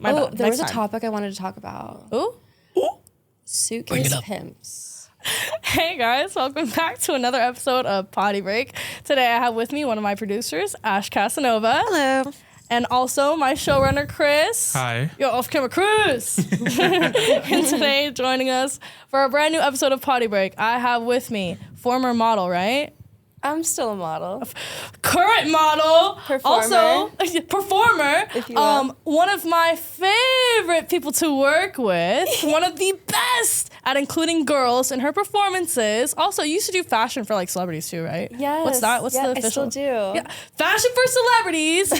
There was a topic I wanted to talk about. Ooh. Suitcase pimps. Hey guys, welcome back to another episode of Poddy Break. Today I have with me one of my producers, Ash Casanova. Hello. And also my showrunner, Chris. Hi. Yo, off-camera Chris. And today, joining us for a brand new episode of Poddy Break, I have with me former model, right? I'm still a model. Current model. Performer. Also, performer. If you will. One of my favorite people to work with. One of the best at including girls in her performances. Also, you used to do fashion for like celebrities too, right? Yes. What's that? What's the official? I still do. Yeah. Fashion for celebrities.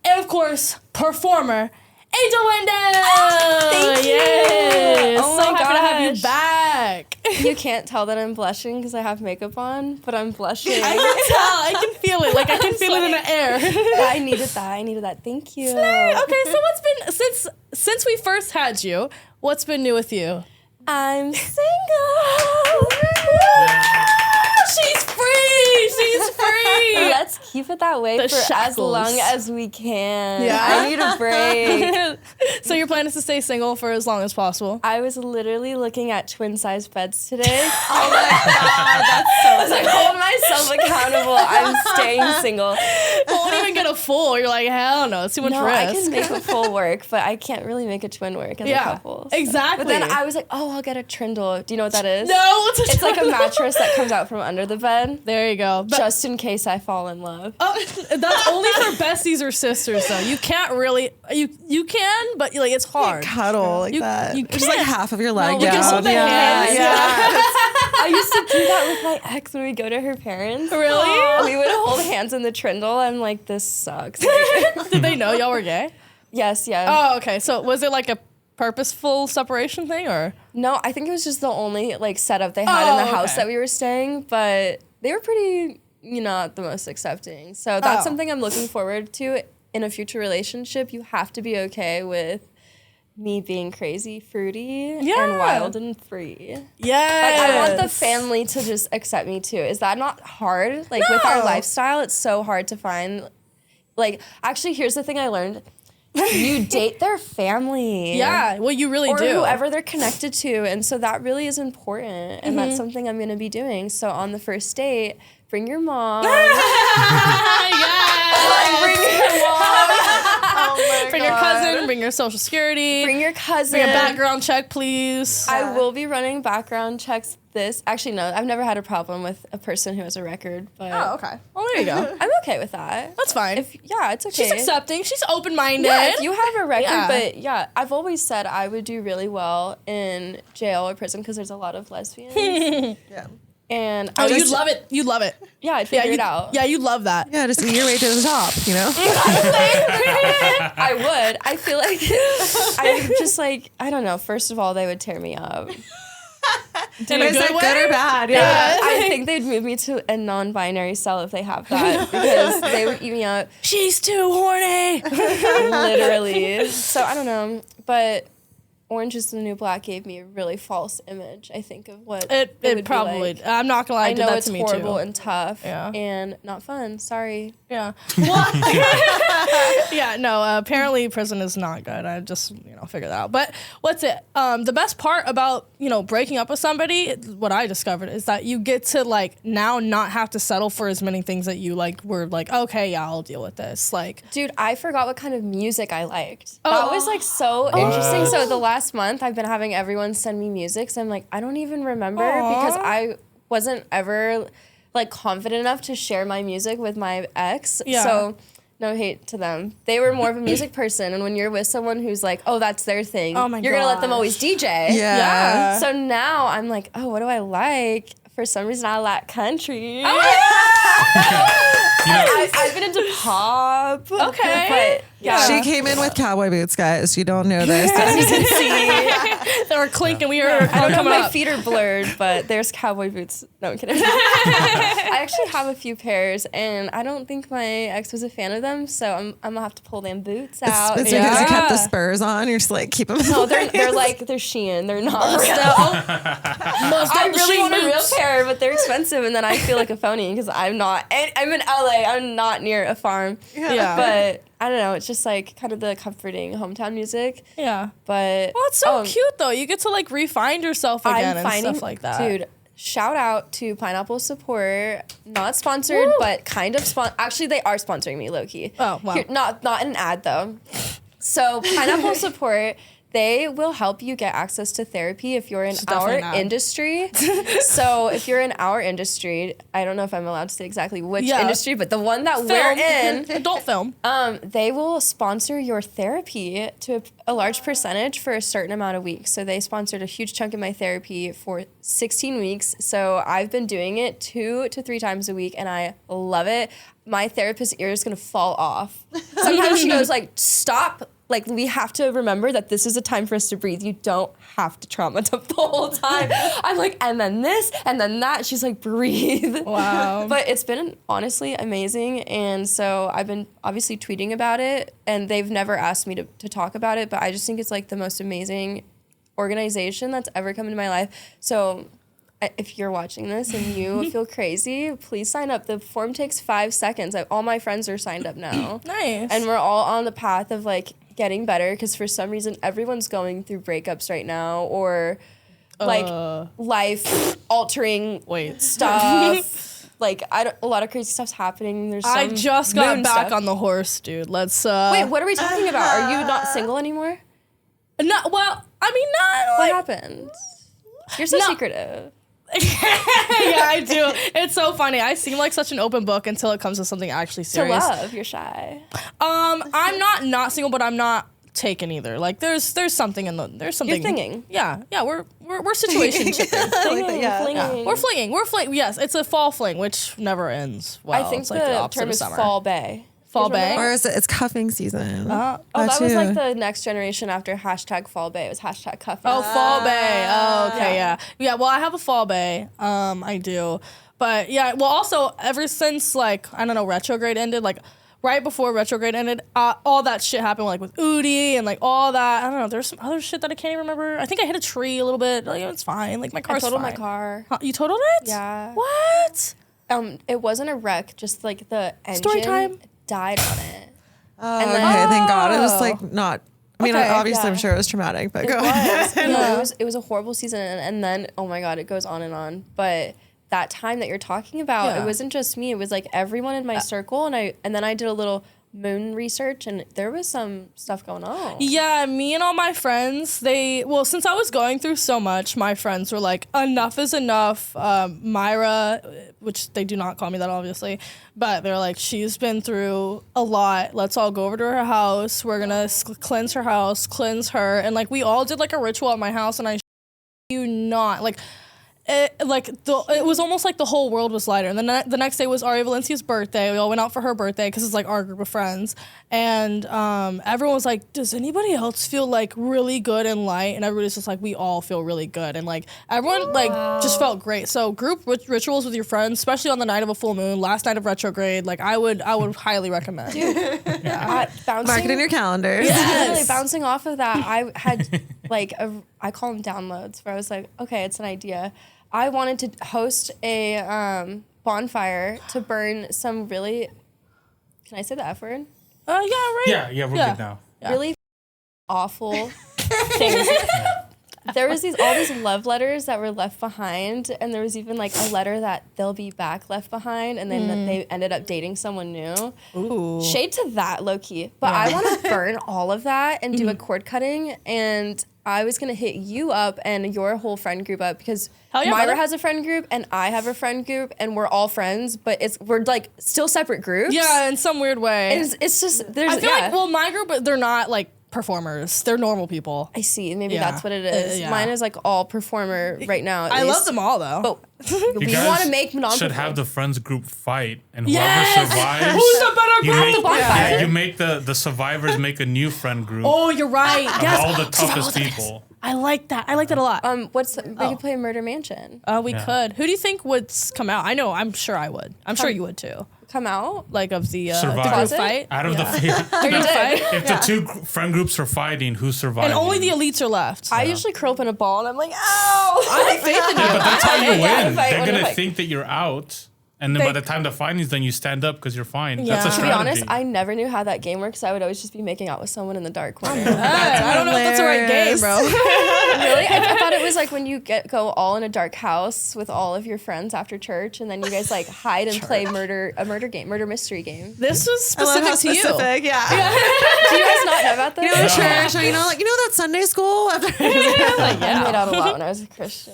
And of course, performer. Angel Windell! Thank you! Yes. Oh So my happy to have you gosh. back. You can't tell that I'm blushing because I have makeup on, but I'm blushing. I can tell. I can feel it. Like I can feel it in the air. I needed that. Thank you. Okay, so what's been since we first had you? What's been new with you? I'm single. She's free. She's free. Let's keep it that way The for as shackles. long as we can. Yeah. I need a break. So your plan is to stay single for as long as possible. I was literally looking at twin-size beds today. Oh my god, that's so. I was like, hold myself accountable. I'm staying single. Won't even get a full. You're like, hell no, it's too much No, risk. I can make a full work, but I can't really make a twin work as a couple. So. Exactly. But then I was like, oh, I'll get a trindle. Do you know what that is? No, It's like a mattress that comes out from under the bed, There you go. But, just in case I fall in love. that's only for besties or sisters, though. You can't really. You can, but like it's hard. Cuddle like that. You Just like can't. half of your leg we can down. hold the hands. I used to do that with my ex when we go to her parents. Really? We would hold hands in the trindle. I'm like, this sucks. Did they know y'all were gay? Yes, yeah. Oh, okay. So was it like a purposeful separation thing, or? No, I think it was just the only like setup they had in the house that we were staying, but they were pretty, not the most accepting. So that's something I'm looking forward to in a future relationship. You have to be okay with me being crazy, fruity, and wild and free. Yes. Like, I want the family to just accept me too. Is that not hard? Like with our lifestyle, it's so hard to find. Like, actually, here's the thing I learned. You date their family. Yeah, well, you really or do. whoever they're connected to. And so that really is important. And that's something I'm going to be doing. So on the first date, bring your mom. Bring your cousin, bring your social security. Bring your cousin. Bring a background check, please. I will be running background checks Actually, no, I've never had a problem with a person who has a record. But Oh, okay. Well, there you go. I'm okay with that. That's fine. It's okay. She's accepting. She's open-minded. Yeah, if you have a record, Yeah. but yeah, I've always said I would do really well in jail or prison because there's a lot of lesbians. Yeah. And Oh, you'd love it. You'd love it. Yeah, I'd figure it out. Yeah, you'd love that. Yeah, just eat your way to the top, I would. I feel like I would just like, I don't know, first of all, they would tear me up. Is that good or bad? Yeah. I think they'd move me to a non-binary cell if they have that because they would eat me up. She's too horny. Literally. So I don't know, but Orange is the New Black gave me a really false image, I think, of what it would probably. be like. I'm not gonna lie. I It did know that it's to me horrible too. and tough Yeah. and not fun. Sorry. Yeah. Well, yeah. No. Apparently, prison is not good. I just figured that out. But what's it? The best part about breaking up with somebody, what I discovered is that you get to like now not have to settle for as many things that you like were like, okay, yeah, I'll deal with this. Like, Dude, I forgot what kind of music I liked. That was like so interesting. So the last month I've been having everyone send me music. So I'm like, I don't even remember because I wasn't ever like confident enough to share my music with my ex. Yeah. So no hate to them. They were more of a music person. And when you're with someone who's like, oh, that's their thing, Oh my you're going to let them gosh. always DJ. yeah. So now I'm like, oh, what do I like? For some reason, I like country. I've been into pop. Okay. But yeah. She came in with cowboy boots, guys. You don't know this. As you can see. They were clinking. We were I don't know if coming my up. feet are blurred, but there's cowboy boots. No, I'm kidding. I actually have a few pairs, and I don't think my ex was a fan of them, so I'm gonna have to pull them boots out. It's because you kept the spurs on. You're just like, keep them. No, they're Shein. They're not real. I really want a real pair, but they're expensive, and then I feel like a phony because I'm in LA. I'm not near a farm. Yeah. But I don't know. It's just like kind of the comforting hometown music. Yeah. But well, it's so cute though. You get to like refine yourself again and stuff like that. Dude, shout out to Pineapple Support. Not sponsored, but kind of Actually, they are sponsoring me, low-key. Oh, wow. Not in an ad though. So Pineapple Support. They will help you get access to therapy if you're in our industry. So if you're in our industry, I don't know if I'm allowed to say exactly which industry, but the one that we're in. Adult film. They will sponsor your therapy to a large percentage for a certain amount of weeks. So they sponsored a huge chunk of my therapy for 16 weeks. So I've been doing it 2 to 3 times a week, and I love it. My therapist's ear is going to fall off. Sometimes she goes like, stop. Like, we have to remember that this is a time for us to breathe. You don't have to trauma dump the whole time. I'm like, and then this, and then that. She's like, breathe. Wow. But it's been honestly amazing. And so I've been obviously tweeting about it, and they've never asked me to talk about it. But I just think it's like the most amazing organization that's ever come into my life. So if you're watching this and you feel crazy, please sign up. The form takes 5 seconds. All my friends are signed up now. Nice. And we're all on the path of like getting better, because for some reason everyone's going through breakups right now, or like life altering stuff. Like a lot of crazy stuff's happening. I just got back on the horse, dude. Let's wait, what are we talking about? Are you not single anymore? No, well, I mean, not what like, happened? You're so secretive. Yeah, I do. It's so funny. I seem like such an open book until it comes to something actually serious. To love, you're shy. I'm not single, but I'm not taken either. Like there's something there's something. You're flinging. Yeah, we're situationshipping. Flinging. We're fling. Yes, it's a fall fling, which never ends. Well, I think it's like the term is summer. fall bay. Fall bay? Or is it's cuffing season? That was like the next generation after hashtag fall bay. It was hashtag cuffing. Oh, fall bay. Oh, okay, yeah. Yeah, well, I have a fall bay. I do. But yeah, well, also, ever since, like, I don't know, retrograde ended, like, right before retrograde ended, all that shit happened, like, with Udi and, like, all that. I don't know, there's some other shit that I can't even remember. I think I hit a tree a little bit. Like, it's fine. Like, my car's fine. I totaled my car. Huh, you totaled it? Yeah. What? It wasn't a wreck, just, like, the engine Story time. died on it. Oh, and then, okay, thank God. It was, like, not... I mean, obviously, I'm sure it was traumatic, but go ahead. It was a horrible season, and then, oh my God, it goes on and on. But that time that you're talking about, it wasn't just me. It was like everyone in my circle, and then I did a little moon research, and there was some stuff going on. Yeah, me and all my friends, since I was going through so much, my friends were like, enough is enough. Myra, which they do not call me that, obviously, but they're like, she's been through a lot. Let's all go over to her house. We're gonna cleanse her house, cleanse her. And like, we all did like a ritual at my house, and I you not, like, it was almost like the whole world was lighter. And then the next day was Ari Valencia's birthday. We all went out for her birthday because it's like our group of friends. And everyone was like, does anybody else feel like really good and light? And everybody's just like, we all feel really good. And like everyone like just felt great. So group rituals with your friends, especially on the night of a full moon, last night of retrograde, like I would highly recommend. Mark it in your calendars. Yes. Really, bouncing off of that, I had like I call them downloads, where I was like, okay, it's an idea. I wanted to host a bonfire to burn some really, can I say the F word? Yeah, right. Yeah, we're good now. Yeah. Really awful things. There was all these love letters that were left behind, and there was even like a letter that they'll be back left behind, and then they ended up dating someone new. Ooh. Shade to that, low key. But I want to burn all of that and do a cord cutting, and I was gonna hit you up and your whole friend group up, because Myra has a friend group and I have a friend group, and we're all friends, but we're like still separate groups. Yeah, in some weird way. It's just there's. I feel like my group, they're not like performers. They're normal people. I see. Maybe that's what it is. Mine is like all performer right now. I love them all though. But we want to make non-performer. Should have the friends group fight, and whoever survives, who's the better group? You make the survivors make a new friend group. Oh, you're right. Of all the toughest people. I like that. I like that a lot. We could play Murder Mansion. We could. Who do you think would come out? I know. I'm sure I would. I'm sure you would too. Come out? Like of the Survive. group fight? Out of the if the two friend groups are fighting, who's surviving? And only the elites are left. I usually curl up in a ball and I'm like, ow! I have faith in you. But that's how you win. They're They're gonna think that you're out. And then by the time the fighting is done, you stand up because you're fine. Yeah. That's a To strategy. be honest, I never knew how that game works. I would always just be making out with someone in the dark corner. I don't know if that's the right game, bro. Really? I thought it was like when you go all in a dark house with all of your friends after church, and then you guys like hide and play a murder mystery game. This was specific to you. Yeah. Do you guys not know about this? You know, church, or, you know that Sunday school? I made out a lot when I was a Christian.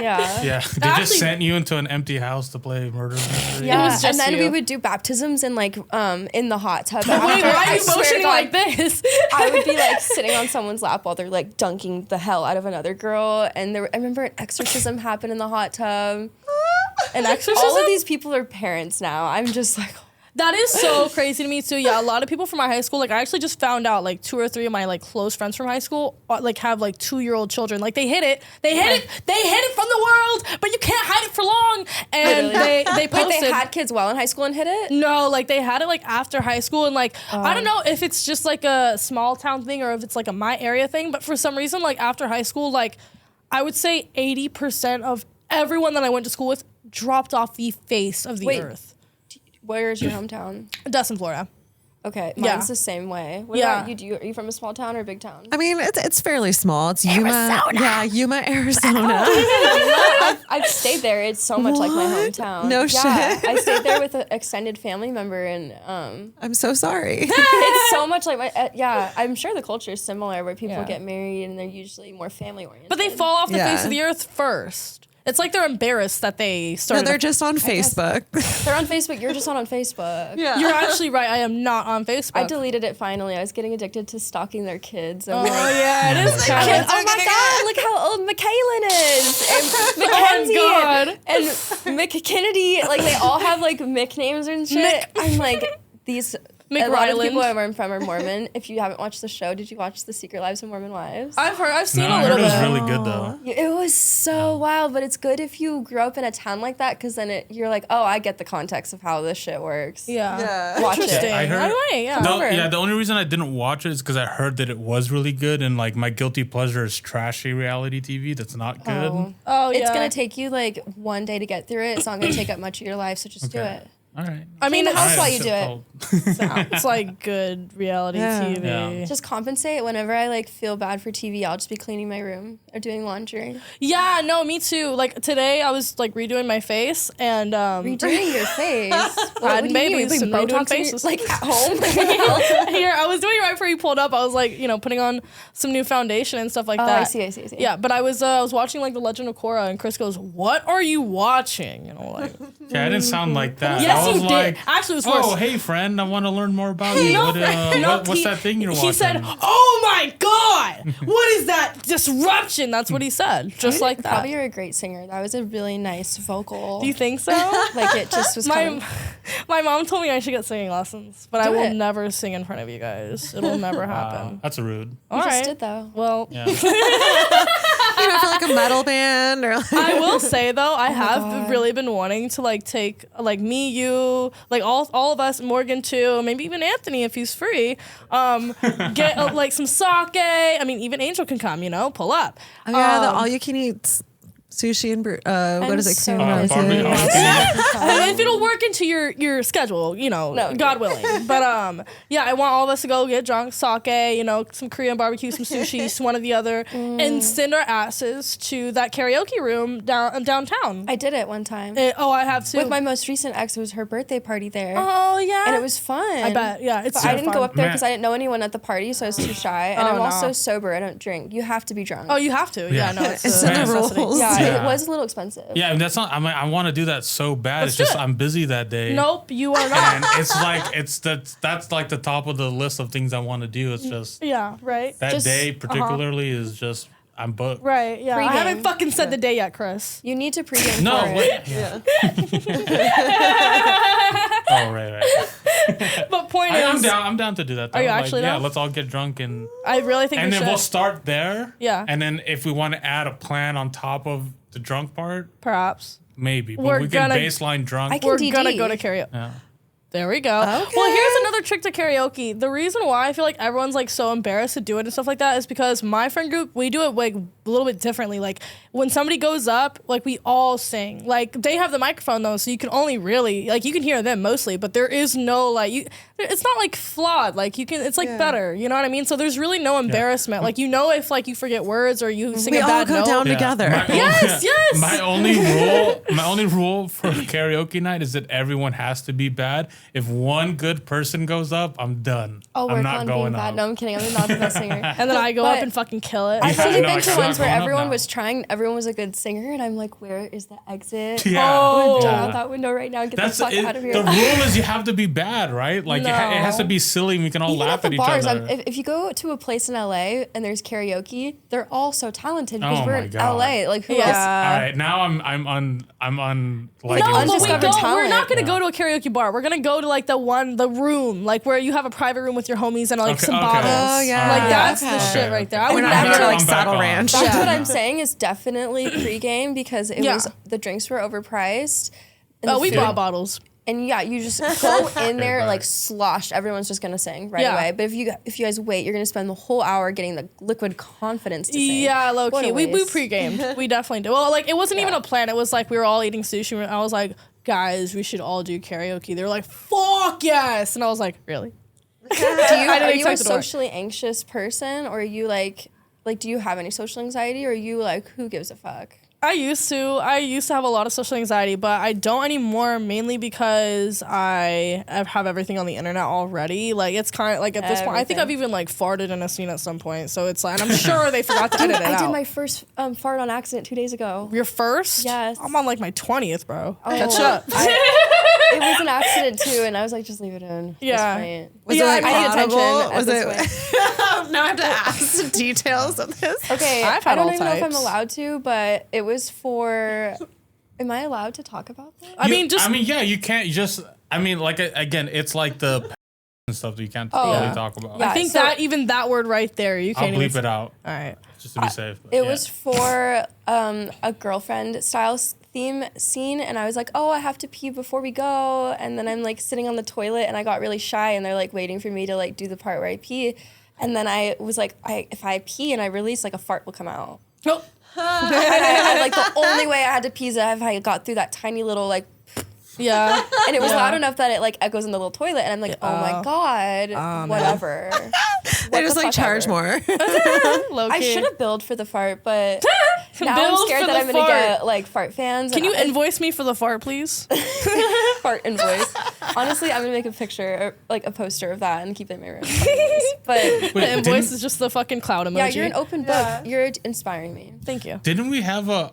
Yeah. Yeah, they just sent you into an empty house to play murder mystery. Yeah, It was just and then you. we would do baptisms in like in the hot tub. Wait, why are I you swear to motioning God, like this? I would be like sitting on someone's lap while they're like dunking the hell out of another girl, and I remember an exorcism happened in the hot tub. An exorcism? All of these people are parents now. I'm just like, That is so crazy to me too. Yeah, a lot of people from my high school, like I actually just found out like 2 or 3 of my like close friends from high school like have like 2-year-old children. Like they hid it from the world, but you can't hide it for long. And they posted. wait, they had kids while in high school and hid it? No, like they had it like after high school, and like I don't know if it's just like a small town thing or if it's like a my area thing, but for some reason like after high school, like I would say 80% of everyone that I went to school with dropped off the face of the earth. Where's your hometown? Destin, Florida. Okay, mine's the same way. What about you? Are you from a small town or a big town? I mean, it's fairly small. It's Yuma. Yeah, Yuma, Arizona. I've stayed there. It's so much like my hometown. No shit. I stayed there with an extended family member, and I'm so sorry. it's so much like my. I'm sure the culture is similar, where people get married and they're usually more family oriented. But they fall off the face of the earth first. It's like they're embarrassed that they started. No, they're just on Facebook. They're on Facebook. You're just not on Facebook. Yeah. You're actually right. I am not on Facebook. I deleted it finally. I was getting addicted to stalking their kids. I'm yeah, it is. oh my God, look how old McKaylin is. And Mackenzie and Mick Kennedy. Like, they all have, like, Mick names and shit. I'm like, these... Mick a lot of Ryland. people I'm from are Mormon. If you haven't watched the show, did you watch The Secret Lives of Mormon Wives? I've seen No, a I little heard it bit. was really good though. It was so wild, but it's good if you grew up in a town like that, because then you're like, oh, I get the context of how this shit works. Yeah. Watch Interesting. it. I heard. Yeah. The only reason I didn't watch it is because I heard that it was really good, and like my guilty pleasure is trashy reality TV that's not good. Oh, yeah. It's going to take you like one day to get through it. It's not going to take up much of your life, so just do it. All right. I mean, Clean the house All while right, you do so it. it's like good reality TV. Yeah. Just compensate. Whenever I like feel bad for TV, I'll just be cleaning my room or doing laundry. Yeah, no, me too. Like today, I was like redoing my face and Redoing your face. Had babies You and put redoing Botox in your- faces. like at home. Here, I was doing it right before you pulled up. I was like, putting on some new foundation and stuff like that. I see. Yeah, but I was watching like The Legend of Korra, and Chris goes, "What are you watching?" Like, Yeah, I didn't sound like that. yes, I was you like, did. Actually, it was worse. oh, hey friend, I want to learn more about you. What's that thing you're watching? He said, "Oh my God, what is that disruption?" That's what he said, just like that. Probably you're a great singer. That was a really nice vocal. Do you think so? Like it just was coming. My mom told me I should get singing lessons, but I Do will it. never sing in front of you guys. It'll never happen. That's rude. All You right. just did though. Well, Yeah. For like a metal band or like. I will say though, I have God. really been wanting to like take like me, you, like all of us, Morgan too, maybe even Anthony if he's free. Get like some sake. I mean, even Angel can come. Pull up. Oh yeah, the all you can eat sushi and what is it? so barbecue. If it'll work into your schedule, God willing. But yeah, I want all of us to go get drunk, sake, some Korean barbecue, some sushi, one or the other, and send our asses to that karaoke room downtown. I did it one time. I have too. With my most recent ex, it was her birthday party there. Oh yeah, And it was fun. I bet. Yeah, it's. But super I didn't fun. go up there because I didn't know anyone at the party, so I was too shy. And I'm also sober. I don't drink. You have to be drunk. Oh, you have to. Yeah, no, it's in the necessity. rules. Yeah, It was a little expensive. Yeah, and that's not. I want to do that so bad. Let's it's just do it. I'm busy that day. Nope, you are not. And it's like that's like the top of the list of things I want to do. It's just Yeah, right. that Just- day particularly is just I'm booked. Right, yeah. I Pre-game. haven't fucking said the day yet, Chris. You need to pregame No, for it. wait. Yeah. Oh right. But point is, I'm down. I'm down to do that. Though. Are you Like, actually yeah, down? let's all get drunk and I really think we then should. we'll start there. Yeah. And then if we want to add a plan on top of the drunk part, Perhaps. maybe. But We're we can gonna- baseline drunk. I can We're DD. gonna go to karaoke. Yeah. There we go. Well, here's another trick to karaoke. The reason why I feel like everyone's like so embarrassed to do it and stuff like that is because my friend group, we do it like a little bit differently. Like when somebody goes up, like we all sing. Like they have the microphone though, so you can only really like you can hear them mostly, but there is no like you. It's not like flawed. Like you can. It's like better. You know what I mean? So there's really no embarrassment. Like you know if like you forget words or you sing We a all bad go note. down together. Yes, yes. My only rule for karaoke night is that everyone has to be bad. If one good person goes up, I'm done. I'll I'm work not on going being bad. up. No, I'm kidding. I'm not the best singer. And then I go up But- and fucking kill it. I've Yeah, only no, been I to can't ones where go up everyone now. was trying, everyone was a good singer, and I'm like, where is the exit? Yeah. Oh. Jump out that window right now and get That's the fuck out of here. the rule is you have to be bad, right? Like it has to No. be silly and we can all Even laugh at at the each bars, other. if you go to a place in LA and there's karaoke, they're all so talented because Oh we're my in God. LA. Like who Yeah. else? All right, now I'm on like No, but we Undiscovered go, we're talent. not gonna go to a karaoke bar. We're gonna go to like the room, like where you have a private room with your homies and like Okay, some okay. bottles. Oh, yeah. Like that's the Okay. shit right there. I We're would not never. going to like I'm back Saddle on. Ranch. That's Yeah. what I'm saying is definitely pregame because it Yeah. was the drinks were overpriced. And Oh, the we food- bought bottles. And yeah, you just go in there right. like sloshed. Everyone's just gonna sing right Yeah. away. But if you guys wait, you're gonna spend the whole hour getting the liquid confidence to sing. Yeah, low What a key. We waste. pre-gamed. We definitely did. Well, like it wasn't even a plan. It was like we were all eating sushi. And I was like, guys, we should all do karaoke. They were like, fuck yes. And I was like, really? Are you a expect it to work. socially anxious person, or are you like do you have any social anxiety, or are you like who gives a fuck? I used to have a lot of social anxiety, but I don't anymore, mainly because I have everything on the internet already. Like it's kind of like at this point, I think I've even like farted in a scene at some point. So it's like, and I'm sure they forgot to edit it I out. did my first fart on accident 2 days ago. Your first? Yes. I'm on like my 20th, bro. Oh. Catch up. It was an accident too, and I was like, just leave it in. Yeah. It's fine. Was Yeah, it like I need attention audible? at Was this it? Now I have to ask the details of this. Okay, I've I had don't all even know if I'm types. allowed to, but it was for. Am I allowed to talk about that? I mean, yeah, you can't like again, it's like the and stuff that you can't Oh. really Yeah. talk about. Yeah. I think so- that word right there, you I'll can't bleep even. it out All right. just to be safe. but It yeah. was for a girlfriend style theme scene, and I was like, oh, I have to pee before we go, and then I'm like sitting on the toilet, and I got really shy, and they're like waiting for me to like do the part where I pee, and then I was like, if I pee and I release, like a fart will come out. Nope. And I like the only way I had to pee is if I got through that tiny little like, Yeah. and it was Yeah. loud enough that it like echoes in the little toilet, and I'm like, oh my god, whatever. They just the like fuck charge ever. more. Low I key. should have billed for the fart, but now I'm Billed scared for that the I'm gonna fart. get like fart fans. Can and you invoice me for the fart, please? fart invoice? Honestly, I'm gonna make a picture, or, like a poster of that, and keep it in my room. But Wait, The invoice didn't- is just the fucking cloud emoji. yeah, you're an open book. You're inspiring me. Thank you. Didn't we have a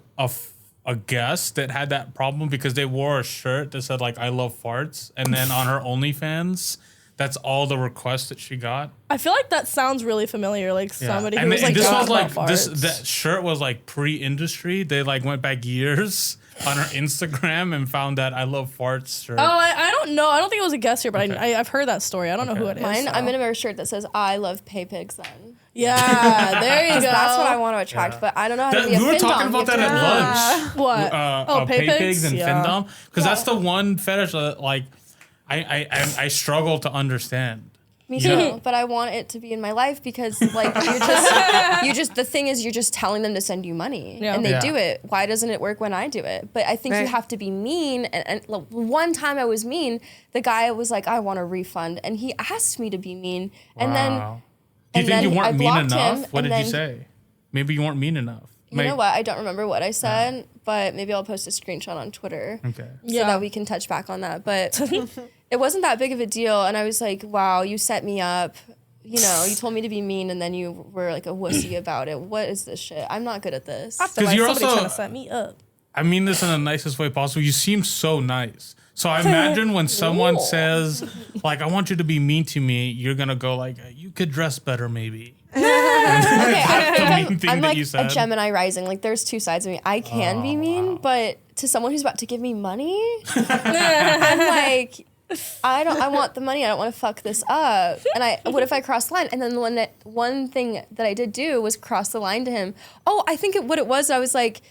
guest that had that problem because they wore a shirt that said like "I love farts" and then on her OnlyFans, that's all the requests that she got. I feel like that sounds really familiar. Like somebody who and was like, this talking was like about this farts. that shirt was like pre-industry. They like went back years on her Instagram and found that "I love farts" shirt. Oh, I don't know. I don't think it was a guest here, but Okay. I've heard that story. I don't know who it is. Mine, so. I'm gonna wear a shirt that says "I love pay pigs." Then Yeah, there you go. that's what I want to attract, Yeah. but I don't know how to That- be a we were fin talking dom. about You that have at to- lunch. What? Pay pigs and Yeah. findom, because that's the one fetish that like I struggle to understand. Me too, Yeah. but I want it to be in my life because like you just the thing is you're just telling them to send you money Yeah. and they Yeah. do it. Why doesn't it work when I do it? But I think you Right. have to be mean. And like, one time I was mean, the guy was like, I want a refund, and he asked me to be mean, and then Wow. Do you and think you then I weren't mean blocked enough? him, What and did you then- say? Maybe you weren't mean enough. you know what? I don't remember what I said, but maybe I'll post a screenshot on Twitter. Okay. So Yeah. that we can touch back on that. But it wasn't that big of a deal. And I was like, wow, you set me up. you know, you told me to be mean and then you were like a wussy about it. What is this shit? I'm not good at this. Because you're also trying to set me up. I mean this in the nicest way possible. You seem so nice. So I imagine when someone says, like, I want you to be mean to me, you're going to go like, you could dress better maybe. Okay, I think I'm like a Gemini rising. Like, there's two sides of me. I can be mean, but to someone who's about to give me money, I'm like, I want the money. I don't want to fuck this up. And what if I cross the line? And then one thing that I did do was cross the line to him. Oh, I think what it was, I was like,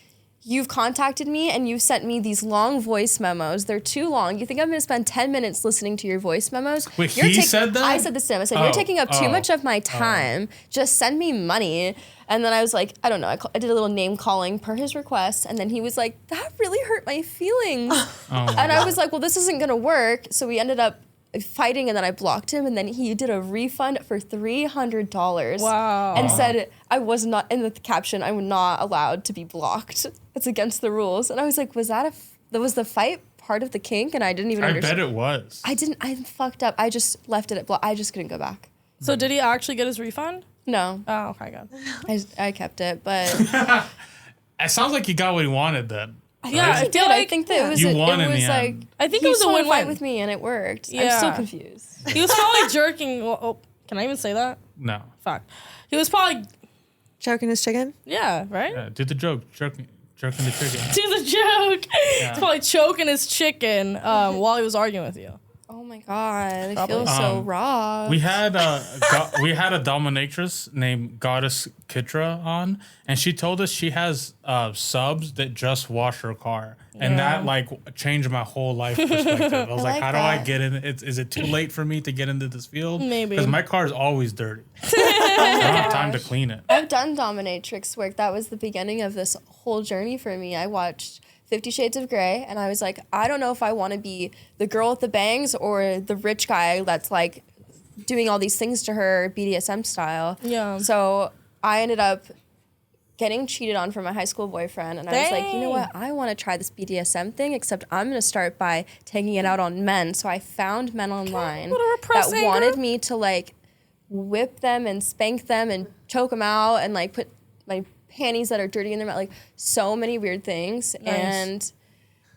you've contacted me and you've sent me these long voice memos. They're too long. You think I'm going to spend 10 minutes listening to your voice memos? Wait, he said that? I said this to him. I said, you're taking up too much of my time. Just send me money. And then I was like, I don't know. I did a little name calling per his request. And then he was like, that really hurt my feelings. And I was like, well, this isn't going to work. So we ended up fighting, and then I blocked him, and then he did a refund for $300. Wow. And said I was not, in the caption, I'm not allowed to be blocked. It's against the rules. And I was like, was the fight part of the kink? And I didn't even understand. I bet it was. I fucked up. I just left it at I just couldn't go back. So did he actually get his refund? No. Oh, okay, good. I kept it, but it sounds like he got what he wanted then. Yeah, I did. I think that it was. You won in the like, end. I think it was a win-win. Fight with me, and it worked. Yeah. I'm still confused. He was probably jerking. Oh, can I even say that? No. Fuck. He was probably Choking his chicken? Yeah, right? Yeah, do the joke. Jerking the chicken. Do the joke. Yeah. He's probably choking his chicken while he was arguing with you. Oh my god, I Probably. feel so raw. We had a dominatrix named Goddess Kitra on, and she told us she has subs that just wash her car, and that like changed my whole life perspective. I was like, how do I get in? Is it too late for me to get into this field? Maybe, because my car is always dirty. I don't have time to clean it. I've done dominatrix work. That was the beginning of this whole journey for me. I watched 50 Shades of Grey, and I was like, I don't know if I want to be the girl with the bangs or the rich guy that's like doing all these things to her BDSM style. Yeah. So I ended up getting cheated on from my high school boyfriend, and I was like, you know what? I want to try this BDSM thing, except I'm going to start by taking it out on men. So I found men online that wanted me to like whip them and spank them and choke them out and like put my panties that are dirty in their mouth, like so many weird things. Nice. And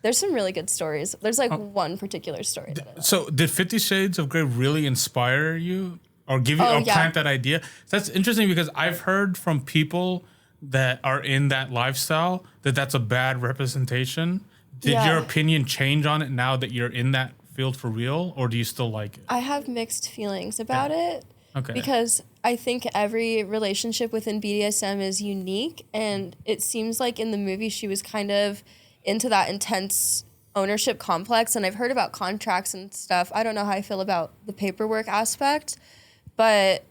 there's some really good stories. There's like one particular story. So did 50 Shades of Grey really inspire you or give you plant that idea? That's interesting because I've heard from people that are in that lifestyle that that's a bad representation. Did your opinion change on it now that you're in that field for real, or do you still like it? I have mixed feelings about it. Okay. Because I think every relationship within BDSM is unique, and it seems like in the movie she was kind of into that intense ownership complex, and I've heard about contracts and stuff. I don't know how I feel about the paperwork aspect, but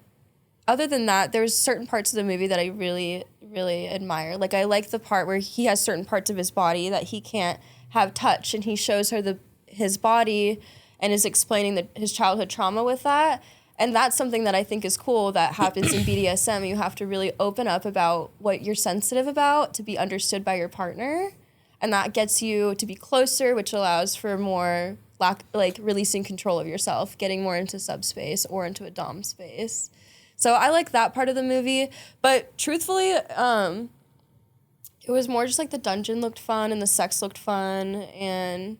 other than that, there's certain parts of the movie that I really, really admire. Like I like the part where he has certain parts of his body that he can't have touch, and he shows her his body and is explaining his childhood trauma with that. And that's something that I think is cool that happens in BDSM. You have to really open up about what you're sensitive about to be understood by your partner. And that gets you to be closer, which allows for more releasing control of yourself, getting more into subspace or into a dom space. So I like that part of the movie. But truthfully, it was more just like the dungeon looked fun and the sex looked fun and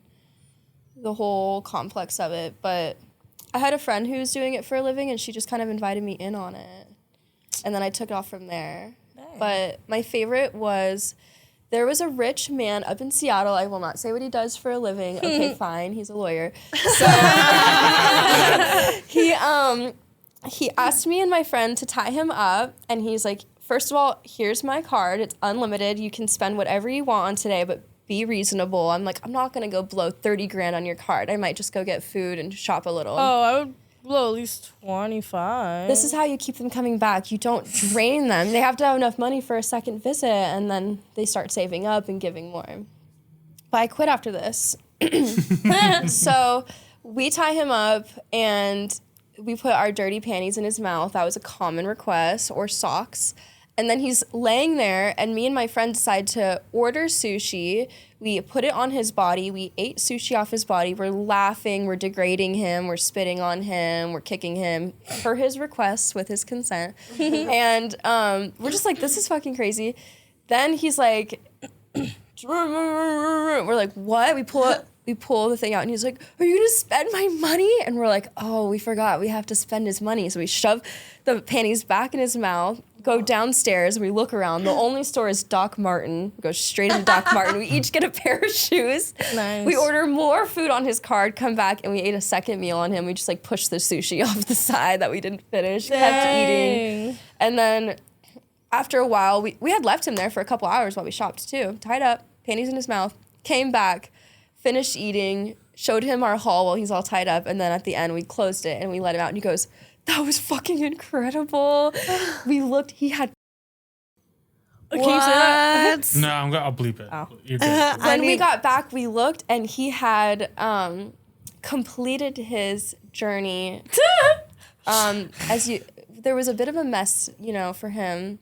the whole complex of it. But I had a friend who was doing it for a living, and she just kind of invited me in on it. And then I took off from there. Nice. But my favorite was, there was a rich man up in Seattle. I will not say what he does for a living. Okay, fine. He's a lawyer. So he asked me and my friend to tie him up, and he's like, first of all, here's my card. It's unlimited. You can spend whatever you want on today, but be reasonable. I'm like, I'm not going to go blow 30 grand on your card. I might just go get food and shop a little. Oh, I would blow at least 25. This is how you keep them coming back. You don't drain them. They have to have enough money for a second visit, and then they start saving up and giving more. But I quit after this. So we tie him up, and we put our dirty panties in his mouth. That was a common request, or socks. And then he's laying there, and me and my friend decide to order sushi. We put it on his body. We ate sushi off his body. We're laughing. We're degrading him. We're spitting on him. We're kicking him per his request with his consent. And we're just like, this is fucking crazy. Then he's like, we're like, what? We pull the thing out, and he's like, are you gonna spend my money? And we're like, oh, we forgot. We have to spend his money. So we shove the panties back in his mouth, go downstairs, and we look around. The only store is Doc Martin. We go straight into Doc Martin. We each get a pair of shoes. Nice. We order more food on his card, come back, and we ate a second meal on him. We just like pushed the sushi off the side that we didn't finish. Dang. Kept eating. And then after a while, we had left him there for a couple hours while we shopped too. Tied up, panties in his mouth, came back, finished eating, showed him our haul while he's all tied up, and then at the end we closed it and we let him out, and he goes, that was fucking incredible. We looked, he had... Can you say that? No, I'll bleep it. Oh. You're good. When we got back, we looked, and he had completed his journey. There was a bit of a mess, for him.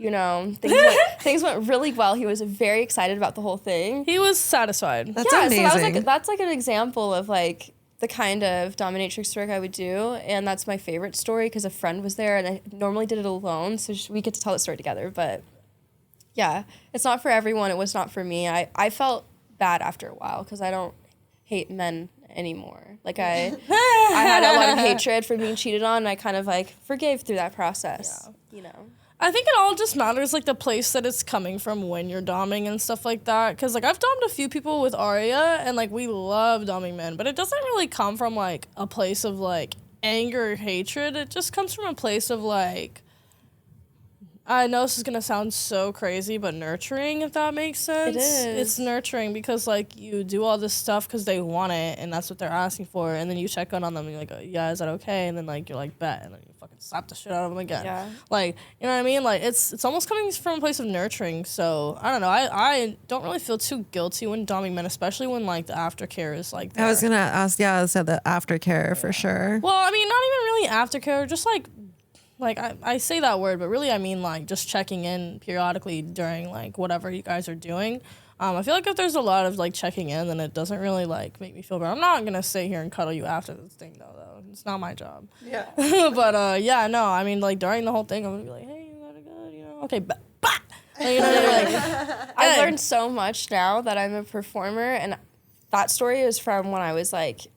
Things went really well. He was very excited about the whole thing. He was satisfied. That's amazing. So that's like an example of like the kind of dominatrix work I would do, and that's my favorite story because a friend was there, and I normally did it alone, so we get to tell the story together. But yeah, it's not for everyone. It was not for me. I felt bad after a while because I don't hate men anymore. Like I had a lot of hatred for being cheated on, and I kind of like forgave through that process. Yeah. I think it all just matters, like, the place that it's coming from when you're doming and stuff like that. Because, like, I've dommed a few people with Aria, and, like, we love doming men. But it doesn't really come from, like, a place of, like, anger or hatred. It just comes from a place of, like, I know this is going to sound so crazy, but nurturing, if that makes sense. It is. It's nurturing because, like, you do all this stuff because they want it, and that's what they're asking for. And then you check in on them, and you're like, yeah, is that okay? And then, like, you're like, bet. And then you fucking slap the shit out of them again. Yeah. Like, you know what I mean? Like, it's almost coming from a place of nurturing. So, I don't know. I don't really feel too guilty when doming men, especially when, like, the aftercare is, like, there. I was going to ask, I said the aftercare for sure. Well, I mean, not even really aftercare, just, like, I say that word, but really I mean, like, just checking in periodically during, like, whatever you guys are doing. I feel like if there's a lot of, like, checking in, then it doesn't really, like, make me feel bad. I'm not going to sit here and cuddle you after this thing, though. It's not my job. Yeah. But, yeah, no, I mean, like, during the whole thing, I'm going to be like, hey, you got it good, okay, bah! You know, like, I've learned so much now that I'm a performer, and that story is from when I was, like,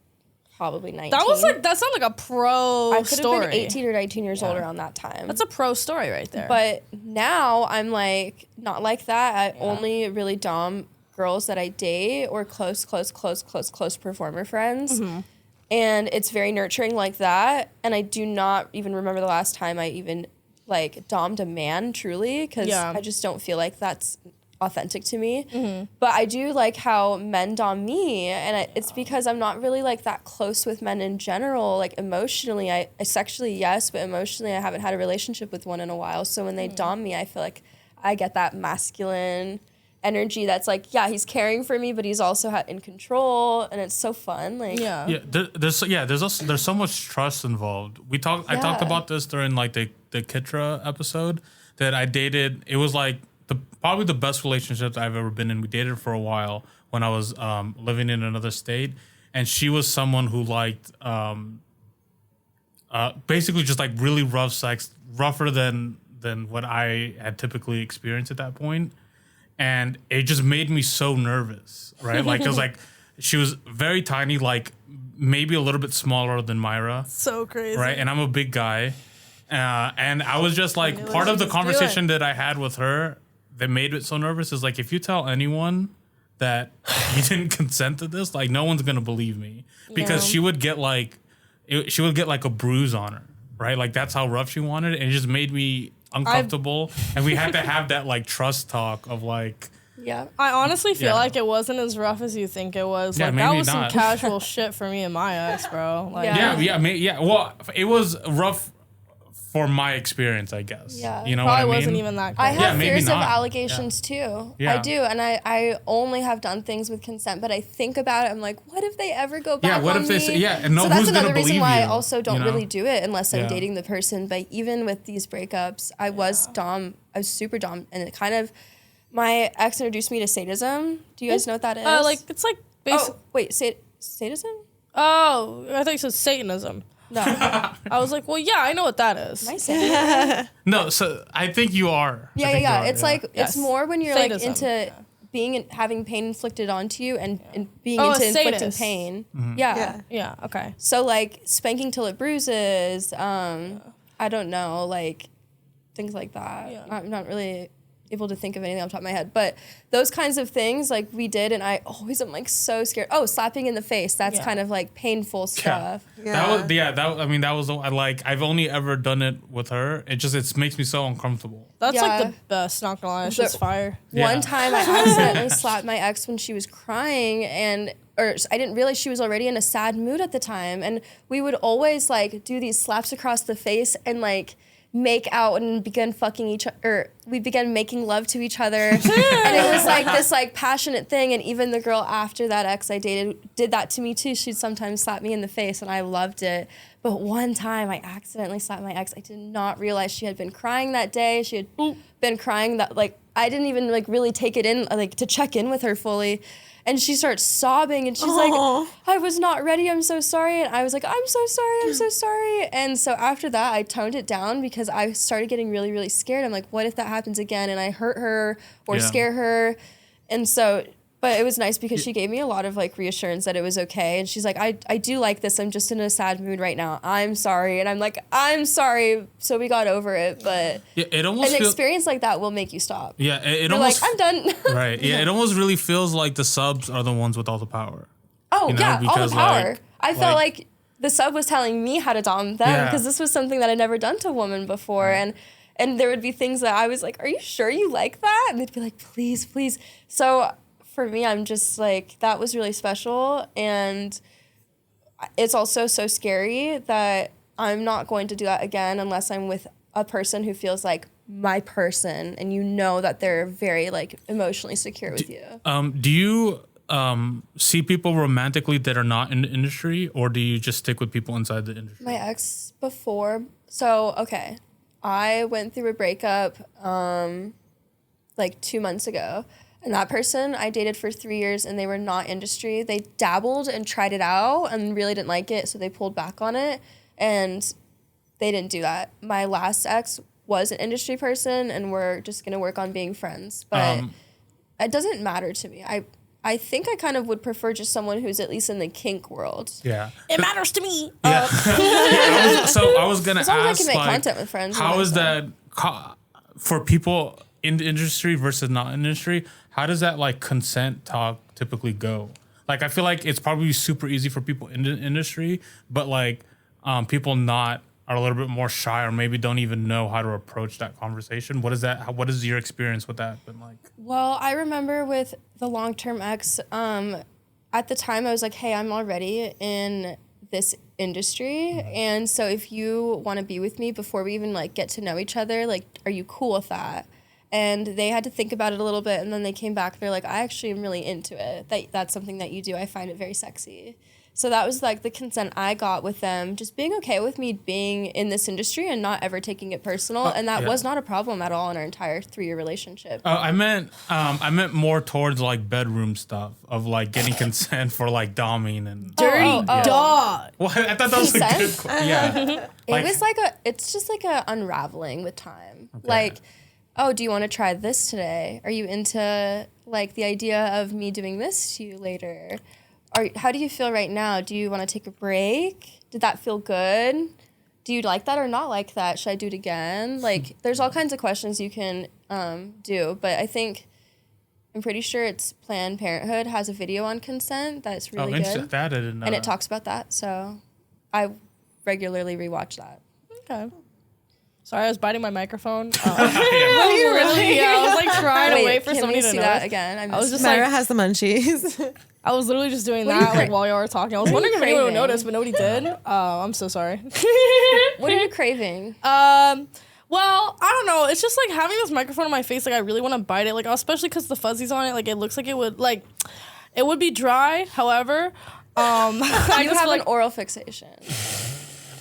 probably 19. That sounds like a pro I could story. have been 18 or 19 years old around that time. That's a pro story right there. But now I'm like not like that. I only really dom girls that I date or close performer friends. Mm-hmm. And it's very nurturing like that. And I do not even remember the last time I even like dommed a man truly, because I just don't feel like that's authentic to me. Mm-hmm. But I do like how men dom me, and it's because I'm not really like that close with men in general. Like emotionally, I sexually yes, but emotionally I haven't had a relationship with one in a while. So when they dom me, I feel like I get that masculine energy that's like, he's caring for me, but he's also in control, and it's so fun. Like there's so much trust involved. I talked about this during like the Kitra episode that I dated. It was like probably the best relationships I've ever been in. We dated for a while when I was living in another state, and she was someone who liked basically just like really rough sex, rougher than what I had typically experienced at that point. And it just made me so nervous, right? Like, it was like, she was very tiny, like maybe a little bit smaller than Myra. So crazy. Right? And I'm a big guy. And I was just like, part of the conversation that I had with her that made it so nervous is like, if you tell anyone that you didn't consent to this, like, no one's going to believe me. Because she would get like a bruise on her, right? Like, that's how rough she wanted it. And it just made me uncomfortable, and we had to have that like trust talk of like, I honestly feel like it wasn't as rough as you think it was. Like, that was some casual shit for me and my ex, bro. Like, well, it was rough for my experience, I guess. Yeah. You know Probably what I mean? wasn't even that. I Crazy. have maybe fears of not. allegations too. Yeah. I do, and I only have done things with consent. But I think about it. I'm like, what if they ever go back? Yeah, what on if they me? say, yeah, and no, so that's who's gonna another reason believe why you? I also don't you know? really do it unless I'm Yeah. dating the person. But even with these breakups, I was dom. I was super dom, and it kind of my ex introduced me to sadism. Do you guys know what that is? It's like basic. Oh wait, sadism? Oh, I thought you said Satanism. No, I was like, well, yeah, I know what that is. am I saying it? No, so I think you are. I Yeah. think you are, It's like Yes. it's more when you're Sadism. like into being having pain inflicted onto you and being Oh, into a inflicting sadist. pain. Mm-hmm. Yeah. Yeah. Okay. So like spanking till it bruises. I don't know, like things like that. Yeah. I'm not really able to think of anything off the top of my head, but those kinds of things like we did, and I always am like so scared. Oh, slapping in the face. That's kind of like painful stuff. That was I've only ever done it with her. It makes me so uncomfortable. That's Yeah. like the best. Not gonna lie, it's just fire. Yeah. One time I accidentally slapped my ex when she was crying or I didn't realize she was already in a sad mood at the time. And we would always like do these slaps across the face and like make out and begin fucking each other, or we began making love to each other. And it was like this like passionate thing. And even the girl after that ex I dated did that to me too. She'd sometimes slap me in the face and I loved it. But one time I accidentally slapped my ex. I did not realize she had been crying that day. She had been crying that like, I didn't even like really take it in like to check in with her fully. And she starts sobbing and she's like, I was not ready. I'm so sorry. And I was like, I'm so sorry. I'm so sorry. And so after that, I toned it down because I started getting really, really scared. I'm like, what if that happens again and I hurt her or scare her? And so, but it was nice because she gave me a lot of like reassurance that it was okay. And she's like, I do like this. I'm just in a sad mood right now. I'm sorry. And I'm like, I'm sorry. So we got over it. But It almost an experience like that will make you stop. Yeah, it You're almost like, I'm done. right. Yeah, it almost really feels like the subs are the ones with all the power. Oh, you know, yeah, all because, the power. like- I felt like the sub was telling me how to dom them because this was something that I'd never done to a woman before. Right. And there would be things that I was like, are you sure you like that? And they'd be like, please, please. So for me, I'm just like, that was really special. And it's also so scary that I'm not going to do that again unless I'm with a person who feels like my person and you know that they're very like emotionally secure with you. Do you see people romantically that are not in the industry, or do you just stick with people inside the industry? My ex before, so okay, I went through a breakup like 2 months ago, and that person I dated for 3 years and they were not industry. They dabbled and tried it out and really didn't like it, so they pulled back on it and they didn't do that. My last ex was an industry person and we're just gonna work on being friends, but it doesn't matter to me. I think I kind of would prefer just someone who's at least in the kink world. Yeah. It matters to me. Yeah. I was gonna As long as I ask, can make like, content with friends. how and is that for people in the industry versus not in the industry? How does that like consent talk typically go? Like, I feel like it's probably super easy for people in the industry, but like people not are a little bit more shy or maybe don't even know how to approach that conversation. What is that? What is your experience with that been like? Well, I remember with the long-term ex, at the time I was like, hey, I'm already in this industry. And so if you want to be with me before we even like get to know each other, like, are you cool with that? And they had to think about it a little bit. And then they came back. They're like, I actually am really into it. That's something that you do. I find it very sexy. So that was like the consent I got with them, just being okay with me being in this industry and not ever taking it personal. And that was not a problem at all in our entire 3-year relationship. I meant more towards like bedroom stuff of like getting consent for like doming and Dirty dog. Well, I thought that was a good question. Yeah. It was like it's just like a unraveling with time. Okay. Like, oh, do you want to try this today? Are you into like the idea of me doing this to you later? How do you feel right now? Do you want to take a break? Did that feel good? Do you like that or not like that? Should I do it again? Like, there's all kinds of questions you can do, but I'm pretty sure it's Planned Parenthood has a video on consent that's really good. That I didn't know. And it talks about that, so I regularly rewatch that. Okay. Sorry, I was biting my microphone. Really? Yeah, I was like trying to wait for somebody to see know that again. I was just Myra like, has the munchies. I was literally just doing that like while y'all were talking. I was wondering if anyone would notice, but nobody did. I'm so sorry. What are you craving? Well, I don't know. It's just like having this microphone in my face. Like I really want to bite it. Like especially because the fuzzies on it. Like it looks like it would be dry. However, I you have an oral fixation.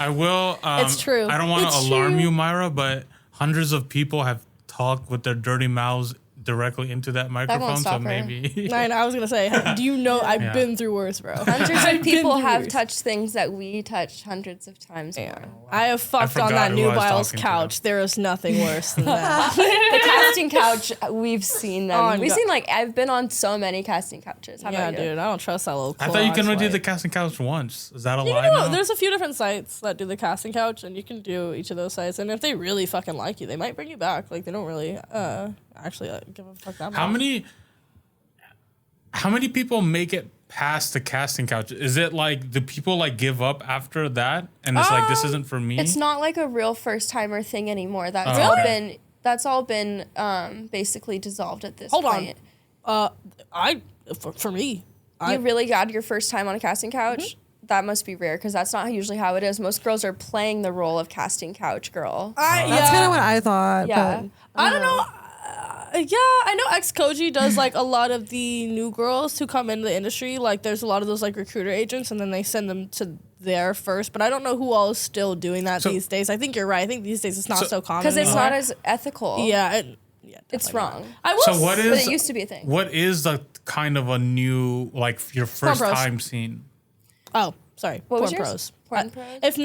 I will. It's true. I don't want to alarm you, Myra, but hundreds of people have talked with their dirty mouths directly into that microphone, so maybe. I was gonna say, do you know I've been through worse, bro? Hundreds of people have touched things that we touched hundreds of times more. I have fucked on that Nubile's couch. There is nothing worse than that. The casting couch, we've seen them. We've seen I've been on so many casting couches. How about you? Dude, I don't trust that little. I thought you can only do the casting couch once. Is that a lie? No, there's a few different sites that do the casting couch, and you can do each of those sites. And if they really fucking like you, they might bring you back. Like they don't really actually give a fuck that much. How many people make it past the casting couch? Is it like do people like give up after that and it's like this isn't for me? It's not like a real first timer thing anymore. That's all been basically dissolved at this point. Hold on. For me, you really got your first time on a casting couch? Mm-hmm. That must be rare because that's not usually how it is. Most girls are playing the role of casting couch girl. That's kind of what I thought. Yeah. But I don't know. I know ex-Koji does like a lot of the new girls who come into the industry. Like there's a lot of those like recruiter agents and then they send them to there first. But I don't know who all is still doing that these days. I think you're right. I think these days it's not so common. Because it's not as ethical. Yeah. It's wrong. But it used to be a thing. What is the kind of a new, like your first time scene? Oh, sorry. What was Porn yours? Pros. Porn Pros? If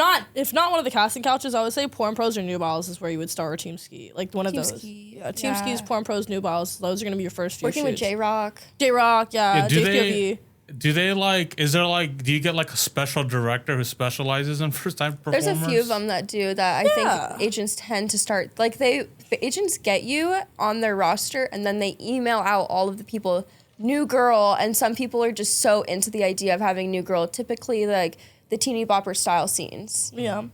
not one of the casting couches, I would say Porn Pros or Nubiles is where you would start or Team Ski. Like one of those. Team Skis, Porn Pros, Nubiles. Those are going to be your first few Working shoots. with J-Rock. J-Rock, JPOV. Do they like, is there like, do you get like a special director who specializes in first time performers? There's a few of them that do that. I think agents tend to start, like the agents get you on their roster and then they email out all of the people, new girl, and some people are just so into the idea of having new girl, typically like the teeny bopper style scenes. Yeah.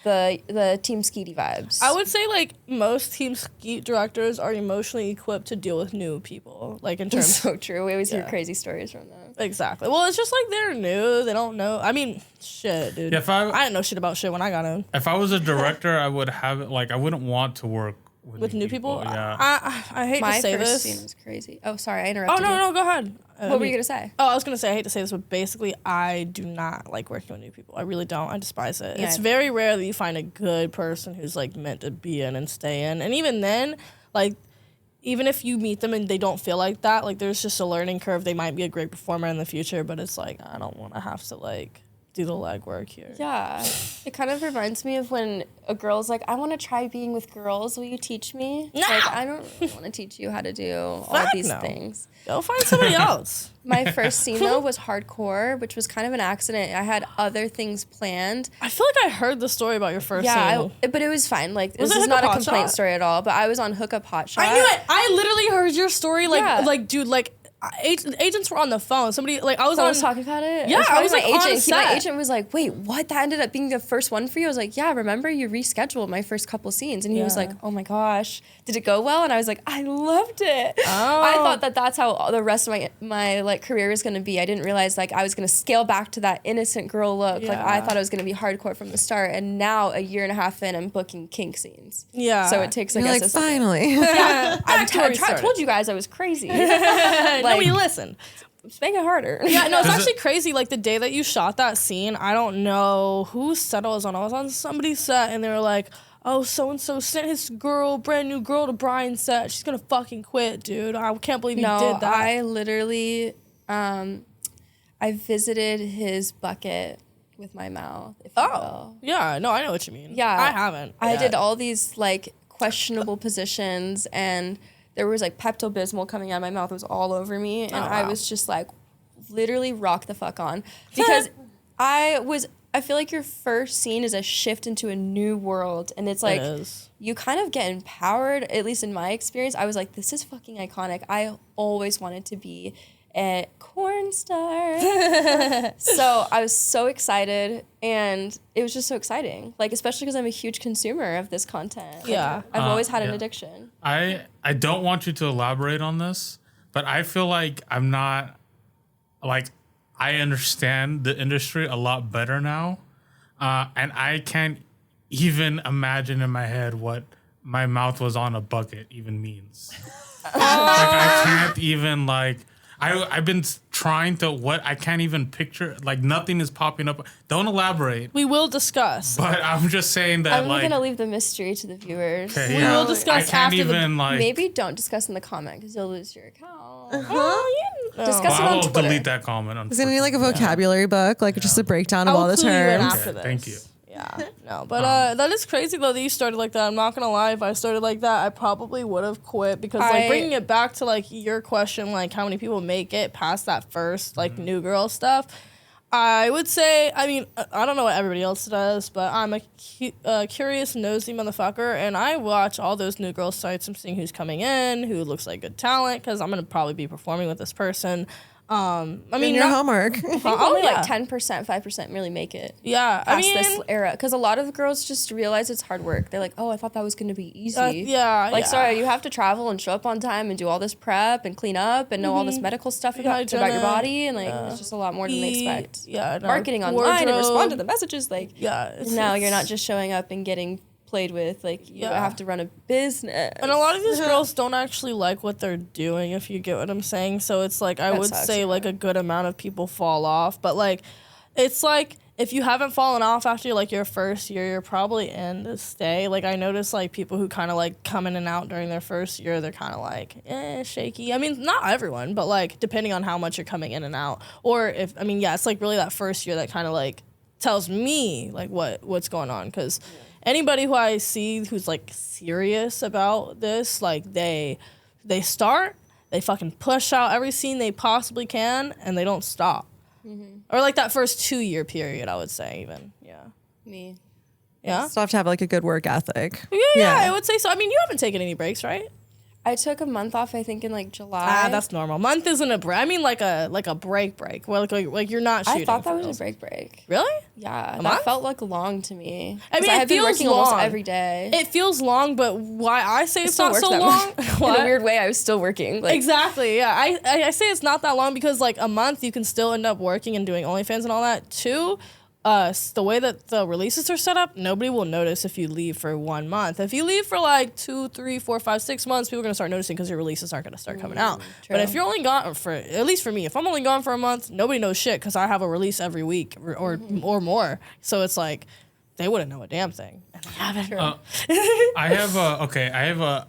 The Team Skeety vibes. I would say like most Team Skeet directors are emotionally equipped to deal with new people. Like in terms so true. We always hear crazy stories from them. Exactly. Well, it's just like they're new. They don't know. I mean, shit, dude. Yeah, I didn't know shit about shit when I got in. If I was a director, I would have it like I wouldn't want to work with new people. Yeah. I hate to say this. My first scene was crazy. Oh, sorry, I interrupted. Oh no, go ahead. What were you gonna say? Oh, I was gonna say I hate to say this, but basically, I do not like working with new people. I really don't. I despise it. Yeah. It's very rare that you find a good person who's like meant to be in and stay in, and even then, like. Even if you meet them and they don't feel like that, like there's just a learning curve. They might be a great performer in the future, but it's like I don't want to have to like do the legwork here. Yeah, it kind of reminds me of when a girl's like, "I want to try being with girls. Will you teach me?" No. Like I don't really want to teach you how to do all these things. Go find somebody else. My first scene though was hardcore, which was kind of an accident. I had other things planned. I feel like I heard the story about your first scene. But it was fine. Like this is not a complaint story at all. But I was on Hookup Hotshot. I knew it. I literally heard your story. Like dude, like. Agents were on the phone. Somebody like I was talking about it. Yeah, I was my like agent. My agent was like, "Wait, what? That ended up being the first one for you?" I was like, "Yeah, remember you rescheduled my first couple scenes?" And he was like, "Oh my gosh, did it go well?" And I was like, "I loved it." Oh. I thought that's how the rest of my like career was gonna be. I didn't realize like I was gonna scale back to that innocent girl look. Yeah. Like I thought it was gonna be hardcore from the start. And now a year and a half in, I'm booking kink scenes. Yeah. So it takes like finally. Yeah. I told you guys I was crazy. Nobody listened. Just make it harder. Yeah, no, it's actually crazy. Like the day that you shot that scene, I don't know whose set I was on. I was on somebody's set, and they were like, "Oh, so and so sent his brand new girl to Brian's set. She's gonna fucking quit, dude. I can't believe you did that." I literally, I visited his bucket with my mouth. If you will. Yeah, no, I know what you mean. Yeah, I haven't. I did all these like questionable positions and. There was like Pepto-Bismol coming out of my mouth. It was all over me. And I was just like literally rock the fuck on. Because I feel like your first scene is a shift into a new world. And it's like you kind of get empowered, at least in my experience. I was like, this is fucking iconic. I always wanted to be at Cornstar. So I was so excited, and it was just so exciting. Like, especially because I'm a huge consumer of this content. Yeah. Like, I've always had an addiction. I don't want you to elaborate on this, but I feel like I'm not, like, I understand the industry a lot better now. And I can't even imagine in my head what my mouth was on a bucket even means. Like, I can't even, like, I've been trying to, I can't even picture, like, nothing is popping up. Don't elaborate. We will discuss. But I'm just saying that, I'm going to leave the mystery to the viewers. Okay, We will discuss I can't after even, like... Maybe don't discuss in the comment because you'll lose your account. Discuss it on I will Twitter. delete that comment. Is it gonna be like a vocabulary book, like just a breakdown of all the clue you in terms? after this. Thank you. Yeah, no, but that is crazy though that you started like that. I'm not gonna lie, if I started like that, I probably would have quit because like bringing it back to like your question, like how many people make it past that first like new girl stuff. I would say, I mean, I don't know what everybody else does, but I'm a curious, nosy motherfucker, and I watch all those new girl sites. I'm seeing who's coming in, who looks like good talent, because I'm gonna probably be performing with this person. I mean, your homework. I think only like 10%, 5% really make it. Yeah, past this era, because a lot of girls just realize it's hard work. They're like, "Oh, I thought that was going to be easy." Sorry, you have to travel and show up on time and do all this prep and clean up and know all this medical stuff about your body, and like it's just a lot more than they expect. Yeah, marketing online and respond to the messages. Like, now you're not just showing up and getting played with, like you have to run a business, and a lot of these girls don't actually like what they're doing, if you get what I'm saying. So it's like I would say like a good amount of people fall off, but like it's like if you haven't fallen off after like your first year, you're probably in to stay. Like I notice like people who kind of like come in and out during their first year, they're kind of like shaky. I mean, not everyone, but like depending on how much you're coming in and out, or if it's like really that first year that kind of like tells me like what's going on, because anybody who I see who's like serious about this, like they start, they fucking push out every scene they possibly can, and they don't stop. Or like that first 2-year period, I would say even. Yeah. Me. Yeah. Still have to have like a good work ethic. Yeah, I would say so. I mean, you haven't taken any breaks, right? I took a month off, I think, in like July. That's normal. Month isn't a break. I mean, like a break. Well, like you're not shooting. I thought that was a break. Really? Yeah, that felt like long to me. I mean, it feels been long. Almost every day. It feels long, but why I say it's not so long? In a weird way, I was still working. Like, exactly. Yeah, I say it's not that long because like a month you can still end up working and doing OnlyFans and all that too. The way that the releases are set up, nobody will notice if you leave for 1 month. If you leave for like 2, 3, 4, 5, 6 months, people are gonna start noticing because your releases aren't gonna start coming out. True. But if you're only gone for, at least for me, if I'm only gone for a month, nobody knows shit because I have a release every week or more. So it's like they wouldn't know a damn thing. And they haven't. I have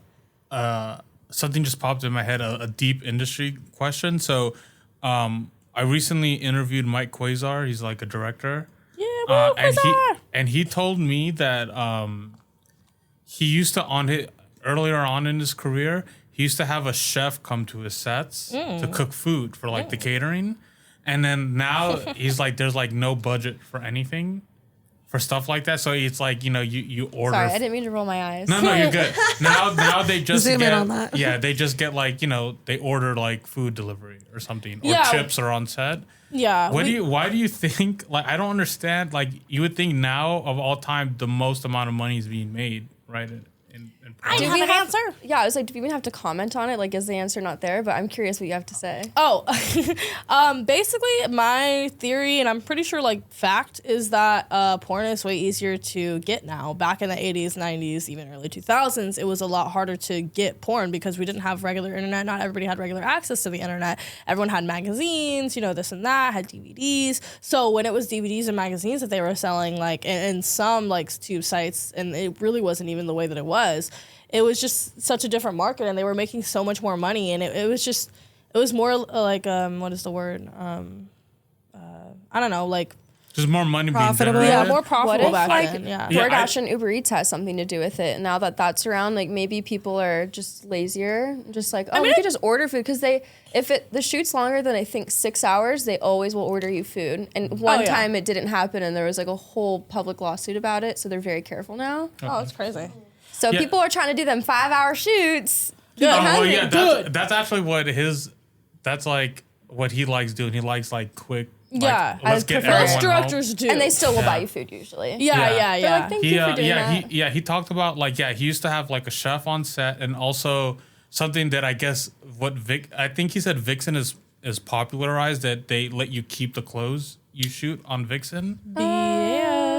something just popped in my head, a deep industry question. So, I recently interviewed Mike Quasar. He's like a director. And he told me that he used to earlier on in his career, he used to have a chef come to his sets to cook food for like the catering, and then now he's like there's like no budget for anything for stuff like that. So it's like you order. Sorry, I didn't mean to roll my eyes. No, you're good. Now they just Zoom get in on that. they just get like they order like food delivery or something, or chips are on set. Yeah. Why do you think, like, I don't understand, like, you would think now of all time the most amount of money is being made, right? I have an answer. Yeah, I was like, do we even have to comment on it? Like, is the answer not there? But I'm curious what you have to say. Oh, basically my theory, and I'm pretty sure like fact, is that porn is way easier to get now. Back in the 80s, 90s, even early 2000s, it was a lot harder to get porn because we didn't have regular internet. Not everybody had regular access to the internet. Everyone had magazines, this and that, had DVDs. So when it was DVDs and magazines that they were selling, like in some like tube sites, and it really wasn't even the way that it was just such a different market, and they were making so much more money, and it was more like what is the word? I don't know, like just more money profitable. being generated. Yeah, more profitable back then. Yeah. DoorDash and Uber Eats has something to do with it. Now that that's around, like maybe people are just lazier, just like we could just order food because the shoot's longer than I think 6 hours, they always will order you food. And one time it didn't happen, and there was like a whole public lawsuit about it, so they're very careful now. Oh, that's crazy. So people are trying to do them 5-hour shoots. That's actually that's like what he likes doing. He likes like quick. Yeah, like, let's get most everyone directors home. do, and they still will buy you food usually. Yeah. They're like, thank you for doing that. He talked about like he used to have like a chef on set, and also something that I guess I think he said Vixen is popularized, that they let you keep the clothes you shoot on Vixen.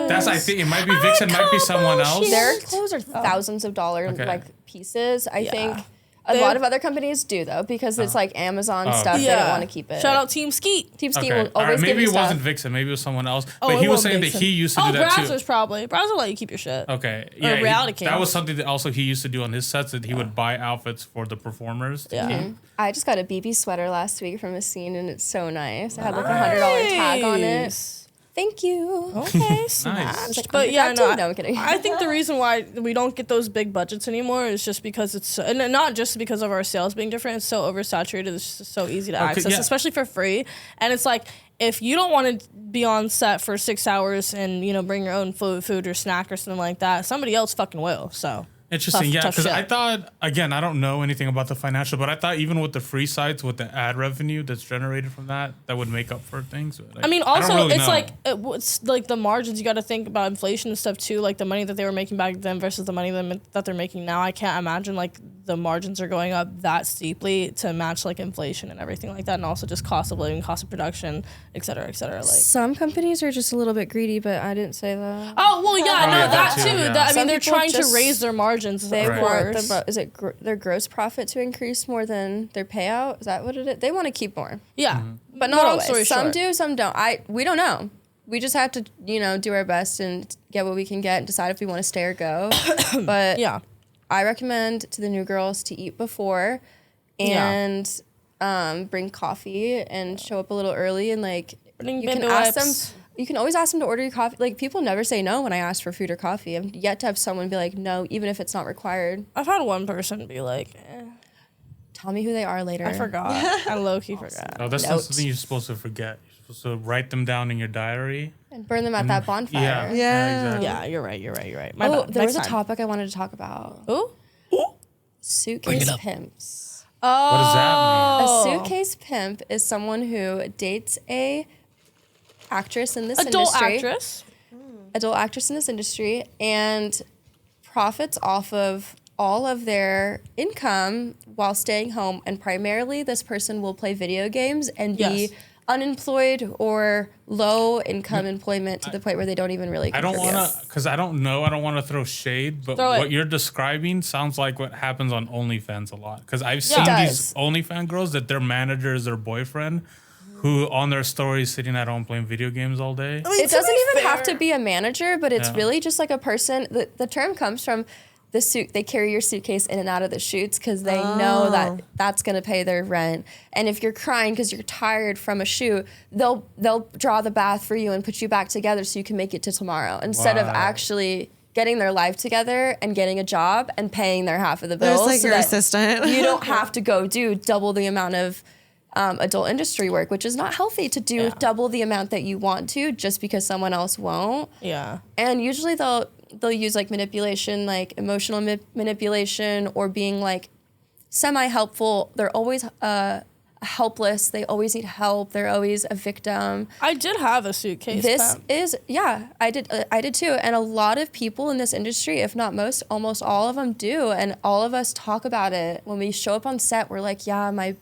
That's, I think it might be Vixen, might be someone else. Their clothes are thousands of dollars like pieces. I think a lot of other companies do though, because it's like Amazon stuff. They don't want to keep it. Shout out Team Skeet. Team Skeet will always give maybe you it stuff. wasn't Vixen, maybe it was someone else. But he was saying that he used to do that Brazzers too. probably. Brazzers will let you keep your shit. Okay. Or Reality Kings. That was something that also he used to do on his sets, that he would buy outfits for the performers. Yeah. I just got a BB sweater last week from a scene, and it's so nice. It had like $100 tag on it. Thank you. Okay, Nice. But I'm kidding. I think the reason why we don't get those big budgets anymore is just because it's, and not just because of our sales being different. It's so oversaturated. It's just so easy to access, especially for free. And it's like, if you don't want to be on set for 6 hours and bring your own food or snack or something like that, somebody else fucking will. So. Interesting, because I thought, again, I don't know anything about the financial, but I thought even with the free sites, with the ad revenue that's generated from that would make up for things. I mean, also, it's like the margins, you got to think about inflation and stuff too, like the money that they were making back then versus the money that they're making now. I can't imagine like the margins are going up that steeply to match like inflation and everything like that, and also just cost of living, cost of production, et cetera, et cetera. Like, some companies are just a little bit greedy, but I didn't say that. Oh, well, that too. Yeah. I mean, they're trying to raise their margins. They want their gross profit to increase more than their payout? Is that what it is? They want to keep more. Yeah. But not always. Some do, some don't. We don't know. We just have to, do our best and get what we can get and decide if we want to stay or go. But I recommend to the new girls to eat before and bring coffee and show up a little early, and like you can ask them. You can always ask them to order your coffee. Like, people never say no when I ask for food or coffee. I've yet to have someone be like, no, even if it's not required. I've had one person be like, tell me who they are later. I forgot. I low-key forgot. Oh, that's not something you're supposed to forget. You're supposed to write them down in your diary. And burn them at that bonfire. Yeah, exactly. Yeah, you're right. There was a topic I wanted to talk about. Ooh? Suitcase pimps. Oh. What does that mean? A suitcase pimp is someone who dates a actress in this industry. Adult actress in this industry, and profits off of all of their income while staying home. And primarily, this person will play video games and be unemployed or low income employment to the point where they don't even really contribute. I don't want to, because I don't want to throw shade, but what you're describing sounds like what happens on OnlyFans a lot. Because I've seen these OnlyFans girls that their manager is their boyfriend, who on their stories sitting at home playing video games all day. I mean, it doesn't even have to be a manager, but it's really just like a person. The term comes from the suit. They carry your suitcase in and out of the shoots because they know that that's going to pay their rent. And if you're crying because you're tired from a shoot, they'll draw the bath for you and put you back together so you can make it to tomorrow, instead of actually getting their life together and getting a job and paying their half of the bills. There's like your assistant. You don't have to go do double the amount of adult industry work, which is not healthy to do double the amount that you want to just because someone else won't. Yeah. And usually they'll use like manipulation, like emotional manipulation, or being like semi-helpful. They're always helpless. They always need help. They're always a victim. I did have a suitcase. I did too. And a lot of people in this industry, if not most, almost all of them do. And all of us talk about it. When we show up on set, we're like, yeah, my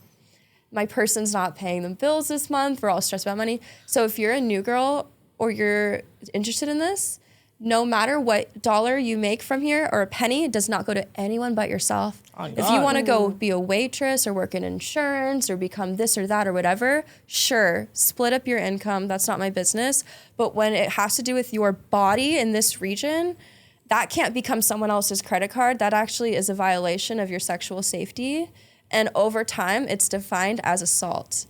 person's not paying them bills this month. We're all stressed about money. So if you're a new girl or you're interested in this, no matter what dollar you make from here or a penny, it does not go to anyone but yourself. If you want to go be a waitress or work in insurance or become this or that or whatever, sure, split up your income. That's not my business. But when it has to do with your body in this region, that can't become someone else's credit card. That actually is a violation of your sexual safety. And over time, it's defined as assault.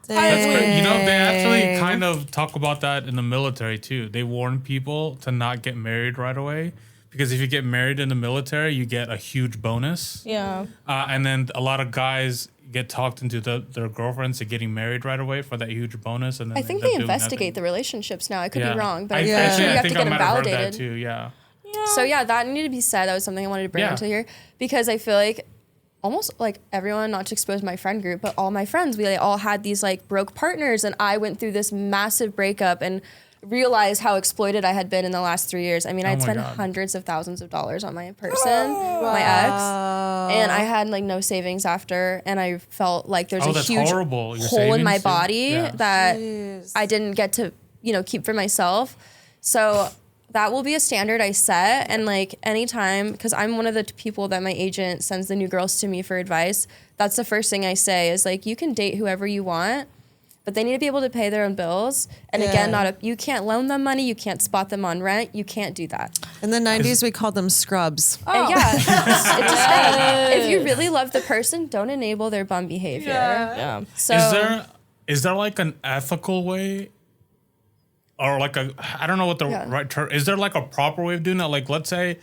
That's great. They actually kind of talk about that in the military too. They warn people to not get married right away, because if you get married in the military, you get a huge bonus. Yeah. And then a lot of guys get talked into their girlfriends to getting married right away for that huge bonus. And then I think they investigate the relationships now. I could be wrong, but you have to get them validated. That too. Yeah. So that needed to be said. That was something I wanted to bring into here, because I feel like almost like everyone, not to expose my friend group, but all my friends, we all had these like broke partners, and I went through this massive breakup and realized how exploited I had been in the last 3 years. I mean, I'd spent hundreds of thousands of dollars on my person, my ex, and I had like no savings after, and I felt like there's a huge hole in my body that I didn't get to, keep for myself. So that will be a standard I set. And like anytime, because I'm one of the people that my agent sends the new girls to me for advice, that's the first thing I say is like, you can date whoever you want, but they need to be able to pay their own bills. And again, you can't loan them money. You can't spot them on rent. You can't do that. In the 90s, we called them scrubs. Oh. Yeah. It's a scrub. If you really love the person, don't enable their bum behavior. Yeah. So is there like an ethical way, or like I don't know what the right term is. There like a proper way of doing that? Like let's say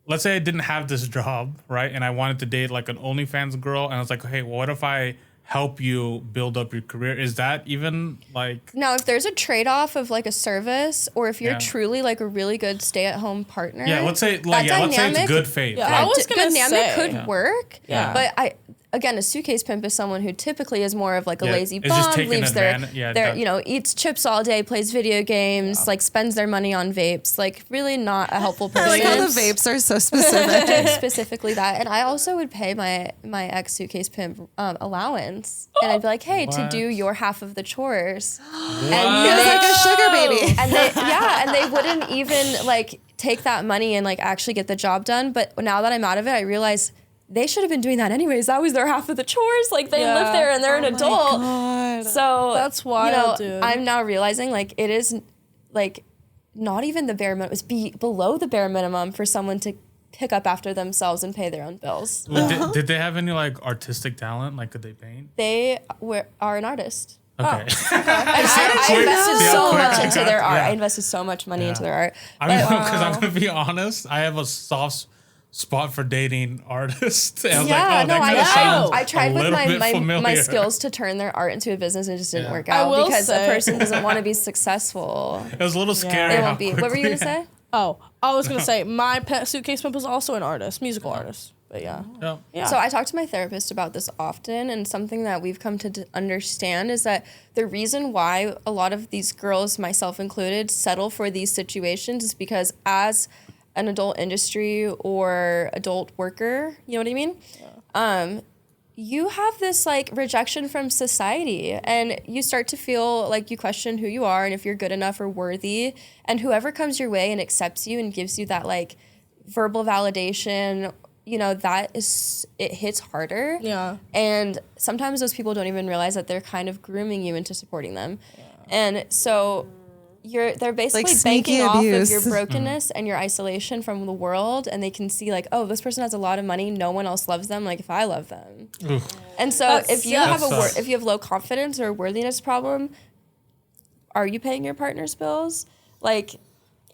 I didn't have this job, right, and I wanted to date like an OnlyFans girl, and I was like, hey, what if I help you build up your career? Is that even like... Now, if there's a trade-off of like a service, or if you're truly like a really good stay-at-home partner... Yeah, let's say it's good faith. Yeah, I was gonna say could work. Yeah. But again, a suitcase pimp is someone who typically is more of like a lazy bum, leaves their eats chips all day, plays video games, like spends their money on vapes, like really not a helpful person. I like how the vapes are so specific. Specifically that. And I also would pay my ex suitcase pimp allowance. And I'd be like, hey, to do your half of the chores. And you're like a sugar baby. And they wouldn't even like take that money and like actually get the job done. But now that I'm out of it, I realize they should have been doing that anyways. That was their half of the chores. Like they live there and they're an adult. God. So that's wild, dude. I'm now realizing like it is like not even the bare minimum. It's below the bare minimum for someone to pick up after themselves and pay their own bills. Did they have any like artistic talent? Like could they paint? They are an artist. Okay. I invested so much into their art. I invested so much money into their art. I mean, because I'm gonna be honest, I have a soft spot for dating artists. I was I tried with my skills to turn their art into a business, and it just didn't work out because a person doesn't want to be successful. It was a little scary. They won't be. What were you gonna say? Oh, I was gonna say my pet suitcase pimp was also an artist, musical artist. But yeah. So I talk to my therapist about this often, and something that we've come to understand is that the reason why a lot of these girls, myself included, settle for these situations is because as an adult industry or adult worker, you know what I mean? Yeah. You have this like rejection from society, and you start to feel like you question who you are and if you're good enough or worthy, and whoever comes your way and accepts you and gives you that like verbal validation, it hits harder. Yeah. And sometimes those people don't even realize that they're kind of grooming you into supporting them. Yeah. And so they're basically like banking off of your brokenness and your isolation from the world, and they can see like, oh, this person has a lot of money, no one else loves them like if I love them. Oof. And so if you have low confidence or a worthiness problem, are you paying your partner's bills? Like,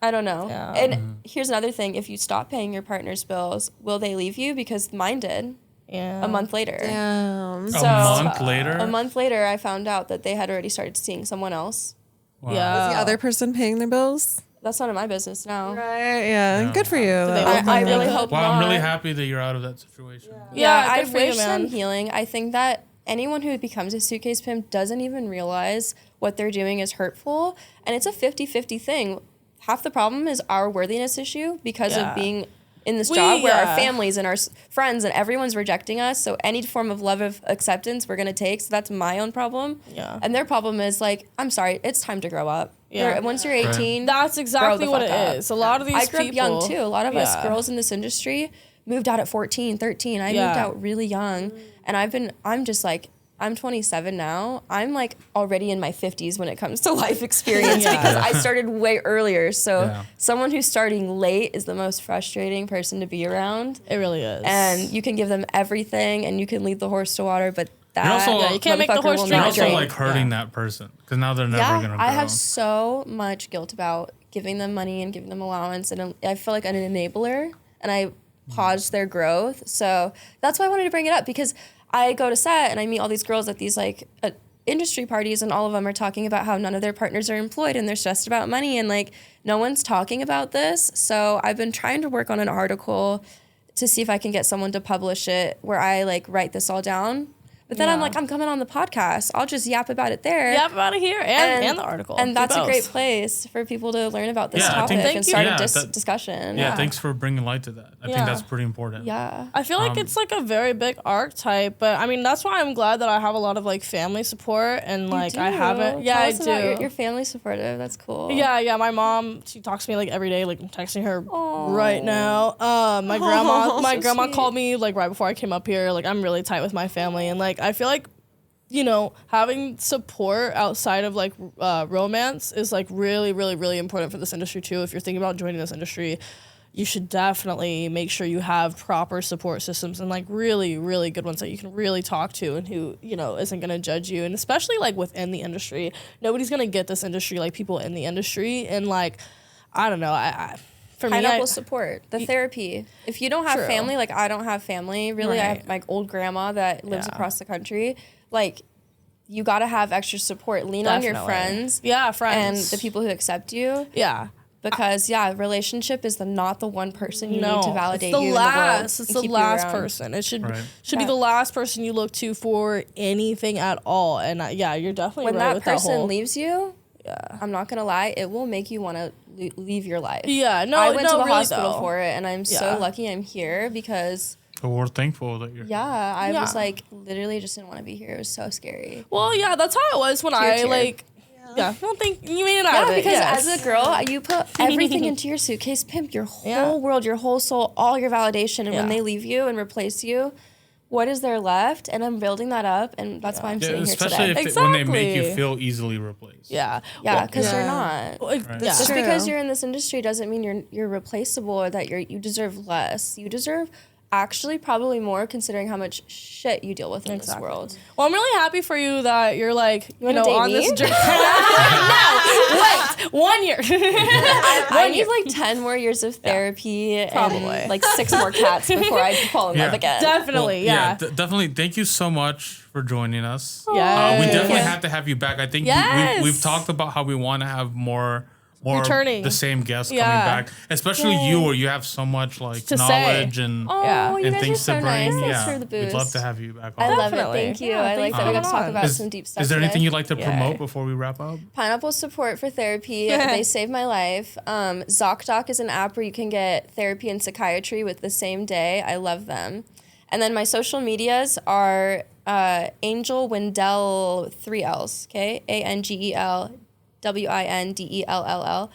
I don't know. Yeah. And here's another thing: if you stop paying your partner's bills, will they leave you? Because mine did. Yeah. A month later. Damn. So, a month later, I found out that they had already started seeing someone else. Wow. Yeah. Was the other person paying their bills? That's none of my business now. Right. Yeah. Good for you. I really hope not. I'm really happy that you're out of that situation. Yeah, I wish them healing. I think that anyone who becomes a suitcase pimp doesn't even realize what they're doing is hurtful. And it's a 50-50 thing. Half the problem is our worthiness issue because of being in this job where our families and our friends and everyone's rejecting us. So any form of love of acceptance we're going to take. So that's my own problem. Yeah. And their problem is like, I'm sorry, it's time to grow up. Yeah. Once you're 18, that's exactly what it is. A lot of these people. I grew up young too. A lot of us girls in this industry moved out at 14, 13. I moved out really young. And I'm 27 now. I'm like already in my 50s when it comes to life experience because I started way earlier. So someone who's starting late is the most frustrating person to be around. It really is. And you can give them everything and you can lead the horse to water, but you can't make the horse drink. You're also like hurting that person because now they're never going to grow. I have so much guilt about giving them money and giving them allowance, and I feel like an enabler, and I pause their growth. So that's why I wanted to bring it up, because I go to set and I meet all these girls at these like industry parties, and all of them are talking about how none of their partners are employed and they're stressed about money, and like no one's talking about this. So I've been trying to work on an article to see if I can get someone to publish it where I like write this all down. But then I'm like, I'm coming on the podcast. I'll just yap about it there. Yap about it here and the article. And that's a great place for people to learn about this topic and start a discussion. Yeah, thanks for bringing light to that. I think that's pretty important. Yeah. I feel like it's like a very big archetype, but I mean, that's why I'm glad that I have a lot of like family support and like I have it. Yeah, I do. Your family supportive. That's cool. Yeah. My mom, she talks to me like every day. Like I'm texting her right now. My grandma called me like right before I came up here. Like I'm really tight with my family, and like I feel like, you know, having support outside of like romance is like really, really, really important for this industry too. If you're thinking about joining this industry, you should definitely make sure you have proper support systems and like really, really good ones that you can really talk to and who, you know, isn't going to judge you. And especially like within the industry, nobody's going to get this industry like people in the industry. And like, I don't know, for me, pineapple support, the therapy. If you don't have family, like I don't have family, really, I have my old grandma that lives across the country. Like, you got to have extra support. Lean on your friends. Yeah, friends. And the people who accept you. Yeah. Because, relationship is not the one person you need to validate it's the you last. in the world. It's the last person. It should be the last person you look to for anything at all. And you're definitely when right that with person leaves you, I'm not going to lie, it will make you want to leave your life. Yeah, no, I went to the really hospital for it, and I'm so lucky I'm here because... So we're thankful that you're here. I was like, literally just didn't want to be here. It was so scary. Well, yeah, that's how it was when I like... Yeah, I don't think you made it out of it. Because as a girl, you put everything into your suitcase, pimp your whole world, your whole soul, all your validation, and when they leave you and replace you, what is there left? And I'm building that up, and that's why I'm sitting here today. Especially when they make you feel easily replaced. Yeah, because you're not. Just because you're in this industry doesn't mean you're replaceable or that you deserve less. You deserve actually probably more considering how much shit you deal with in this world. Well, I'm really happy for you that you're like, you know, on this journey. No, wait, 1 year. I need like 10 more years of therapy and like 6 more cats before I fall in love again. Definitely, definitely. Thank you so much for joining us. Yeah, we definitely have to have you back. I think we've talked about how we want to have more returning. The same guests coming back, especially you, where you have so much like knowledge and things to bring. Thanks for the boost. We'd love to have you back. I love it. Thank you. I like that we got to talk about some deep stuff. Is there anything you'd like to promote before we wrap up? Pineapple support for therapy. They saved my life. ZocDoc is an app where you can get therapy and psychiatry with the same day. I love them. And then my social medias are Angel Windell 3 L's. Okay, ANGEL. WINDELLL.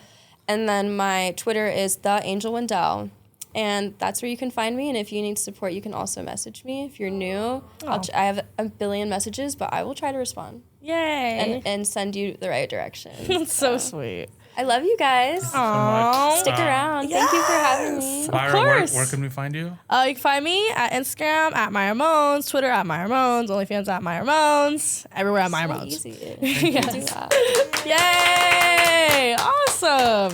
And then my Twitter is The Angel Windell. And that's where you can find me. And if you need support, you can also message me. If you're new, I have a billion messages, but I will try to respond. Yay. And send you the right direction. That's so sweet. I love you guys. Aww. Stick around. Thank you for having me. Myra, where can we find you? You can find me at Instagram at Myra Moans, Twitter at Myra Moans, OnlyFans at Myra Moans, everywhere at Myra Moans. Easy. Yay! Awesome.